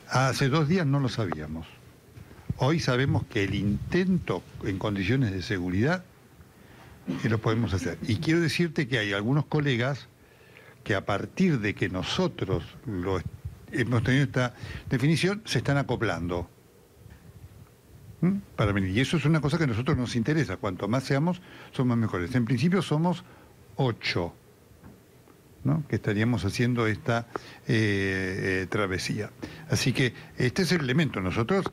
Hace 2 días no lo sabíamos. Hoy sabemos que el intento en condiciones de seguridad lo podemos hacer. Y quiero decirte que hay algunos colegas que a partir de que nosotros hemos tenido esta definición, se están acoplando para venir. Y eso es una cosa que a nosotros nos interesa. Cuanto más seamos, somos mejores. En principio somos 8, ¿no? Que estaríamos haciendo esta travesía. Así que este es el elemento. Nosotros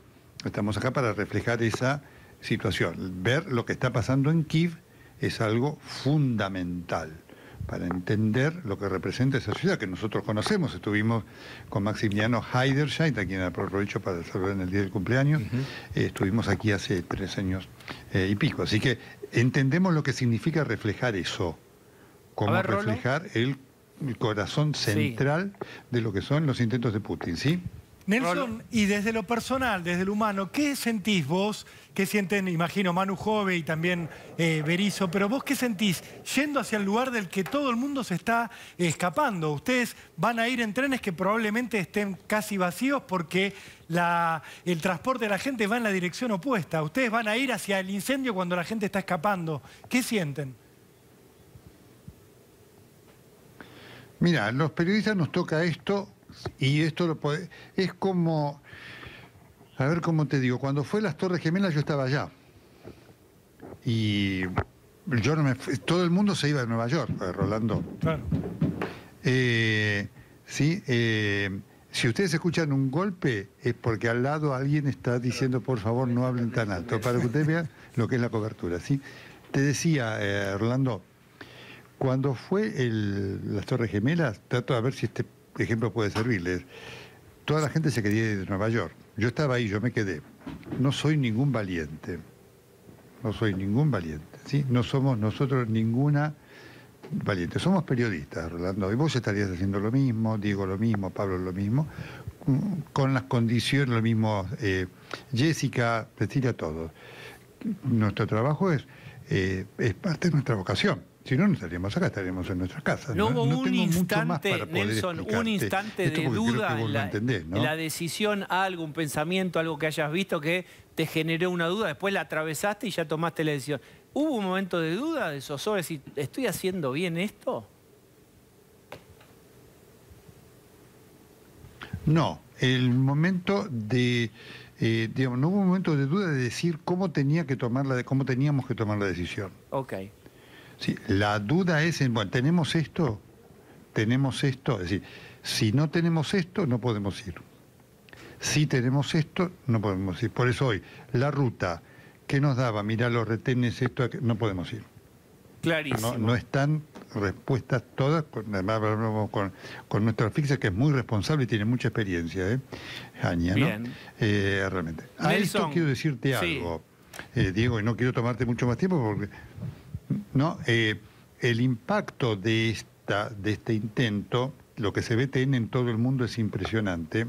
estamos acá para reflejar esa situación. Ver lo que está pasando en Kiev es algo fundamental para entender lo que representa esa ciudad que nosotros conocemos. Estuvimos con Maximiliano Heiderscheid, a quien aprovecho para saludar en el día del cumpleaños. Estuvimos aquí hace 3 años y pico. Así que entendemos lo que significa reflejar eso, como reflejar el corazón central de lo que son los intentos de Putin, ¿sí? Nelson, y desde lo personal, desde lo humano, ¿qué sentís vos? ¿Qué sienten, imagino, Manu Jove y también Berizo? Pero vos, ¿qué sentís yendo hacia el lugar del que todo el mundo se está escapando? Ustedes van a ir en trenes que probablemente estén casi vacíos porque el transporte de la gente va en la dirección opuesta. Ustedes van a ir hacia el incendio cuando la gente está escapando. ¿Qué sienten? Mira, los periodistas nos toca esto. Y esto es como, a ver cómo te digo, cuando fue las Torres Gemelas yo estaba allá. Y yo no todo el mundo se iba de Nueva York, Rolando. Claro. Si ustedes escuchan un golpe es porque al lado alguien está diciendo por favor no hablen tan alto, para que ustedes vean lo que es la cobertura, ¿sí? Te decía, Rolando, cuando fue las Torres Gemelas, trato de ver si este ejemplo puede servirles. Toda la gente se quería ir de Nueva York. Yo estaba ahí, yo me quedé. No soy ningún valiente. no soy ningún valiente, ¿sí? No somos nosotros ninguna valiente. Somos periodistas, Rolando, y vos estarías haciendo lo mismo, Diego lo mismo, Pablo lo mismo, con las condiciones, lo mismo, Jessica, Cecilia, todos. Nuestro trabajo es parte de nuestra vocación. Si no, no estaríamos acá, estaríamos en nuestras casas. No hubo un instante, Nelson, un instante de duda en la decisión, algo, un pensamiento, algo que hayas visto que te generó una duda, después la atravesaste y ya tomaste la decisión. ¿Hubo un momento de duda, de zozobra, si estoy haciendo bien esto? No, el momento de, digamos, no hubo un momento de duda de decir cómo teníamos que tomar la decisión. Ok. Sí, la duda es en, bueno, ¿tenemos esto? Es decir, si no tenemos esto, no podemos ir. Si tenemos esto, no podemos ir. Por eso hoy, la ruta que nos daba, mirá los retenes, esto, no podemos ir. Clarísimo. No están respuestas todas, además hablamos con nuestro asfixia, que es muy responsable y tiene mucha experiencia, Aña, ¿no? Bien. Realmente. A esto quiero decirte algo, Diego, y no quiero tomarte mucho más tiempo porque... No, el impacto de este intento, lo que se ve en todo el mundo es impresionante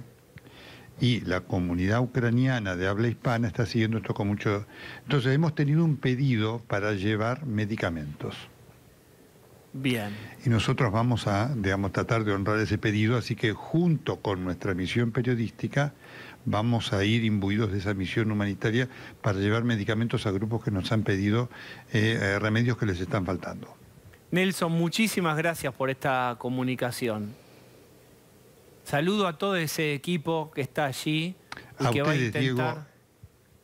y la comunidad ucraniana de habla hispana está siguiendo esto con mucho... Entonces hemos tenido un pedido para llevar medicamentos. Bien. Y nosotros vamos a, digamos, tratar de honrar ese pedido, así que junto con nuestra misión periodística vamos a ir imbuidos de esa misión humanitaria para llevar medicamentos a grupos que nos han pedido remedios que les están faltando. Nelson, muchísimas gracias por esta comunicación. Saludo a todo ese equipo que está allí y que va a intentar, Diego,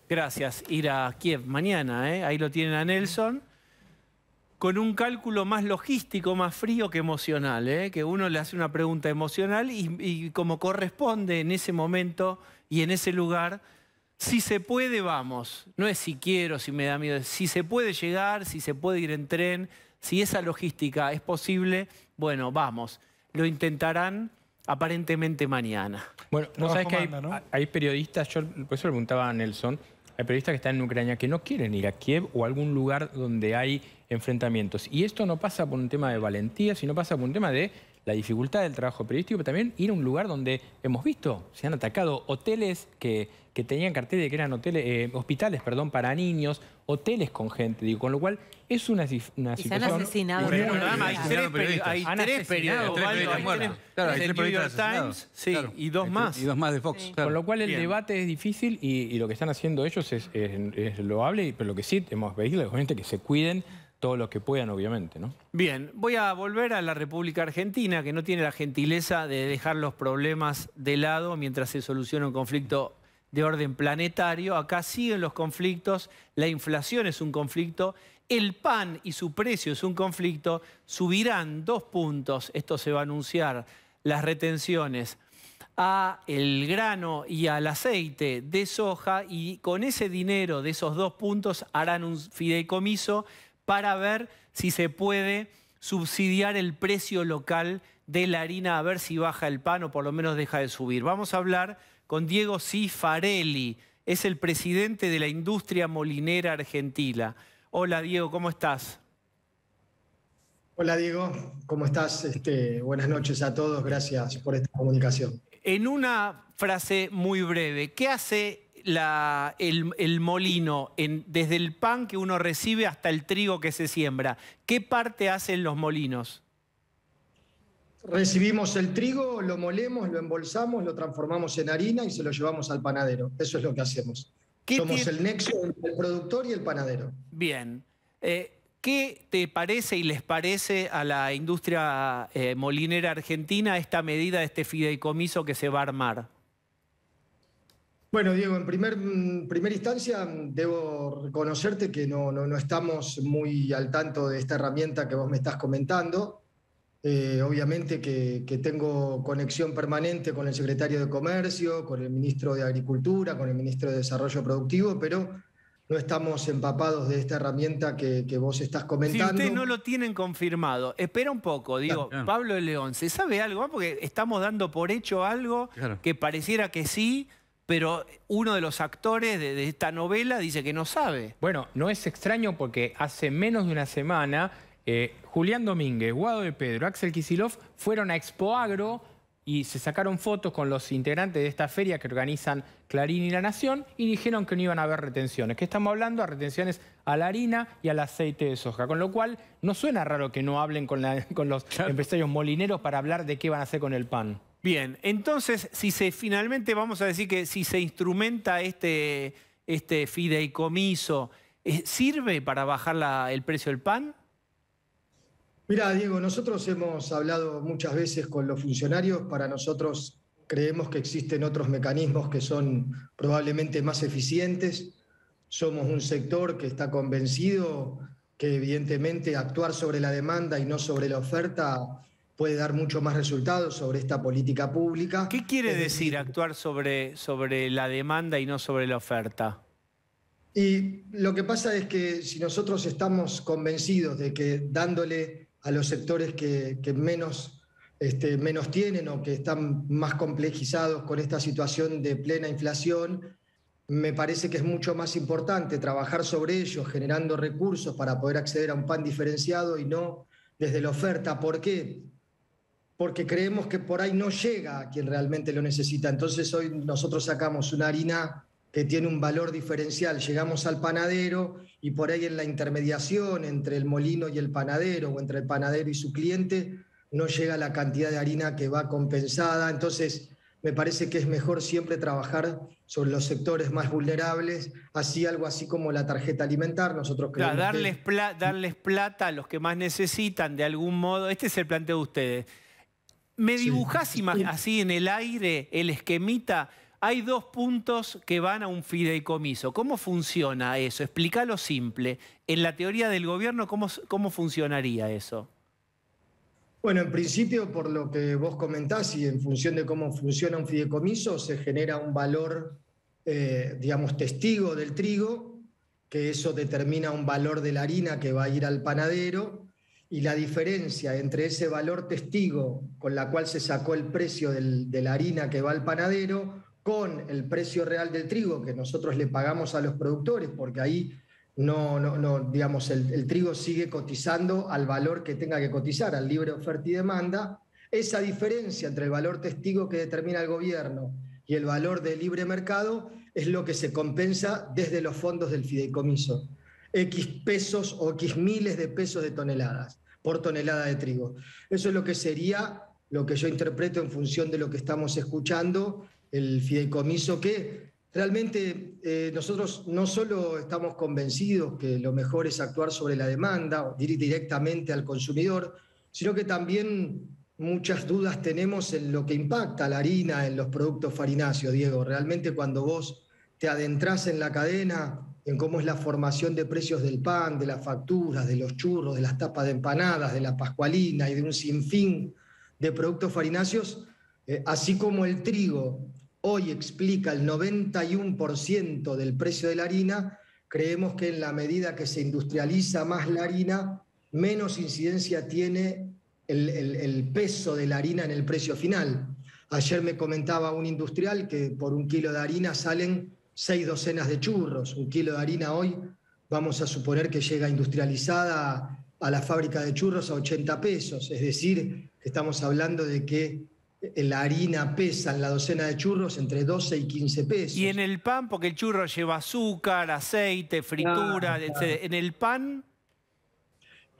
gracias, ir a Kiev mañana. Ahí lo tienen a Nelson, con un cálculo más logístico, más frío que emocional, que uno le hace una pregunta emocional y como corresponde en ese momento y en ese lugar, si se puede, vamos. No es si quiero, si me da miedo, si se puede llegar, si se puede ir en tren, si esa logística es posible, bueno, vamos. Lo intentarán aparentemente mañana. Bueno, ¿no sabes que hay periodistas, yo por eso le preguntaba a Nelson, hay periodistas que están en Ucrania que no quieren ir a Kiev o a algún lugar donde hay enfrentamientos. Y esto no pasa por un tema de valentía, sino pasa por un tema de la dificultad del trabajo periodístico, pero también ir a un lugar donde hemos visto, se han atacado hoteles que tenían cartel de que eran hoteles, hospitales, perdón, para niños, hoteles con gente, digo, con lo cual es una situación... Y se han asesinado. Hay tres periodistas muertos. Claro, hay tres periodistas asesinados. Sí, claro. Y dos más. Y dos más de Fox. Sí. Claro. Con lo cual el debate es difícil y lo que están haciendo ellos es loable, pero lo que sí hemos pedido es obviamente que se cuiden todo lo que puedan, obviamente, ¿no? Bien, voy a volver a la República Argentina, que no tiene la gentileza de dejar los problemas de lado mientras se soluciona un conflicto de orden planetario. Acá siguen los conflictos, la inflación es un conflicto, el pan y su precio es un conflicto, subirán 2 puntos, esto se va a anunciar, las retenciones a el grano y al aceite de soja y con ese dinero de esos 2 puntos harán un fideicomiso para ver si se puede subsidiar el precio local de la harina, a ver si baja el pan o por lo menos deja de subir. Vamos a hablar con Diego Cifarelli, es el presidente de la industria molinera argentina. Hola Diego, ¿cómo estás? Hola Diego, ¿cómo estás? Buenas noches a todos, gracias por esta comunicación. En una frase muy breve, ¿qué hace el molino desde el pan que uno recibe hasta el trigo que se siembra? ¿Qué parte hacen los molinos? Recibimos el trigo, lo molemos, lo embolsamos, lo transformamos en harina y se lo llevamos al panadero. Eso es lo que hacemos. Somos el nexo entre el productor y el panadero. Bien. ¿Qué te parece y les parece a la industria molinera argentina esta medida, este fideicomiso que se va a armar? Bueno, Diego, en primera instancia debo reconocerte que no estamos muy al tanto de esta herramienta que vos me estás comentando. Obviamente que tengo conexión permanente con el secretario de Comercio, con el ministro de Agricultura, con el ministro de Desarrollo Productivo, pero no estamos empapados de esta herramienta que vos estás comentando. Si ustedes no lo tienen confirmado, espera un poco, digo, Claro. Pablo de León, ¿se sabe algo? Porque estamos dando por hecho algo que pareciera que sí, pero uno de los actores de esta novela dice que no sabe. Bueno, no es extraño porque hace menos de una semana Julián Domínguez, Guado de Pedro, Axel Kicillof fueron a Expoagro y se sacaron fotos con los integrantes de esta feria que organizan Clarín y La Nación y dijeron que no iban a haber retenciones. ¿Qué estamos hablando? A retenciones a la harina y al aceite de soja. Con lo cual, no suena raro que no hablen con los empresarios molineros para hablar de qué van a hacer con el pan. Bien, entonces, finalmente vamos a decir que si se instrumenta este fideicomiso, ¿sirve para bajar el precio del pan? Mira, Diego, nosotros hemos hablado muchas veces con los funcionarios. Para nosotros creemos que existen otros mecanismos que son probablemente más eficientes. Somos un sector que está convencido que evidentemente actuar sobre la demanda y no sobre la oferta puede dar mucho más resultados sobre esta política pública. ¿Qué quiere decir actuar sobre la demanda y no sobre la oferta? Y lo que pasa es que si nosotros estamos convencidos de que dándole a los sectores que menos tienen o que están más complejizados con esta situación de plena inflación, me parece que es mucho más importante trabajar sobre ellos, generando recursos para poder acceder a un pan diferenciado y no desde la oferta. ¿Por qué? Porque creemos que por ahí no llega a quien realmente lo necesita. Entonces hoy nosotros sacamos una harina que tiene un valor diferencial, llegamos al panadero y por ahí en la intermediación entre el molino y el panadero o entre el panadero y su cliente no llega la cantidad de harina que va compensada. Entonces me parece que es mejor siempre trabajar sobre los sectores más vulnerables, algo así como la tarjeta alimentar. Nosotros creemos darles plata a los que más necesitan de algún modo. Este es el planteo de ustedes. ¿Me dibujás así en el aire el esquemita? Hay 2 puntos que van a un fideicomiso. ¿Cómo funciona eso? Explícalo simple. En la teoría del gobierno, ¿cómo funcionaría eso? Bueno, en principio, por lo que vos comentás y en función de cómo funciona un fideicomiso, se genera un valor, digamos, testigo del trigo, que eso determina un valor de la harina que va a ir al panadero, y la diferencia entre ese valor testigo con la cual se sacó el precio de la harina que va al panadero con el precio real del trigo que nosotros le pagamos a los productores, porque ahí digamos, el trigo sigue cotizando al valor que tenga que cotizar, al libre oferta y demanda. Esa diferencia entre el valor testigo que determina el gobierno y el valor del libre mercado es lo que se compensa desde los fondos del fideicomiso. X pesos o X miles de pesos de toneladas por tonelada de trigo. Eso es lo que sería, lo que yo interpreto en función de lo que estamos escuchando, el fideicomiso, que realmente nosotros no solo estamos convencidos que lo mejor es actuar sobre la demanda o directamente al consumidor, sino que también muchas dudas tenemos en lo que impacta la harina en los productos farináceos, Diego. Realmente cuando vos te adentrás en la cadena, en cómo es la formación de precios del pan, de las facturas, de los churros, de las tapas de empanadas, de la pascualina y de un sinfín de productos farináceos, así como el trigo hoy explica el 91% del precio de la harina, creemos que en la medida que se industrializa más la harina, menos incidencia tiene el peso de la harina en el precio final. Ayer me comentaba un industrial que por 1 kilo de harina salen 6 docenas de churros. 1 kilo de harina hoy, vamos a suponer que llega industrializada a la fábrica de churros a 80 pesos. Es decir, estamos hablando de que la harina pesa en la docena de churros entre 12 y 15 pesos. Y en el pan, porque el churro lleva azúcar, aceite, fritura, en el pan...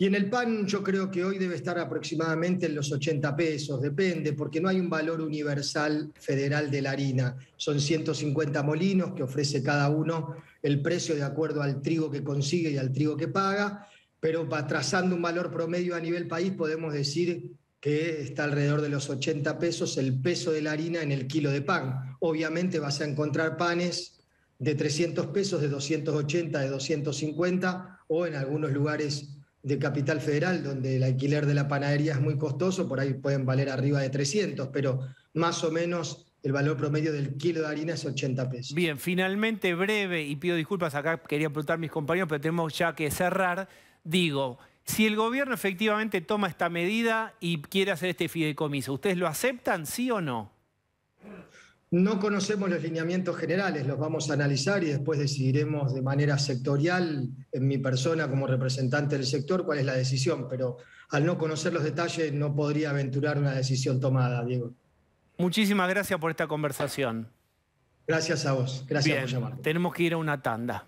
Y en el pan yo creo que hoy debe estar aproximadamente en los 80 pesos, depende, porque no hay un valor universal federal de la harina. Son 150 molinos que ofrece cada uno el precio de acuerdo al trigo que consigue y al trigo que paga, pero trazando un valor promedio a nivel país podemos decir que está alrededor de los 80 pesos el peso de la harina en el kilo de pan. Obviamente vas a encontrar panes de 300 pesos, de 280, de 250 o en algunos lugares de Capital Federal, donde el alquiler de la panadería es muy costoso, por ahí pueden valer arriba de 300, pero más o menos el valor promedio del kilo de harina es 80 pesos. Bien, finalmente breve, y pido disculpas, acá quería preguntar a mis compañeros, pero tenemos ya que cerrar. Digo, si el gobierno efectivamente toma esta medida y quiere hacer este fideicomiso, ¿ustedes lo aceptan, sí o no? No conocemos los lineamientos generales, los vamos a analizar y después decidiremos de manera sectorial, en mi persona como representante del sector, cuál es la decisión, pero al no conocer los detalles no podría aventurar una decisión tomada, Diego. Muchísimas gracias por esta conversación. Gracias a vos, gracias Bien, por llamar. tenemos que ir a una tanda.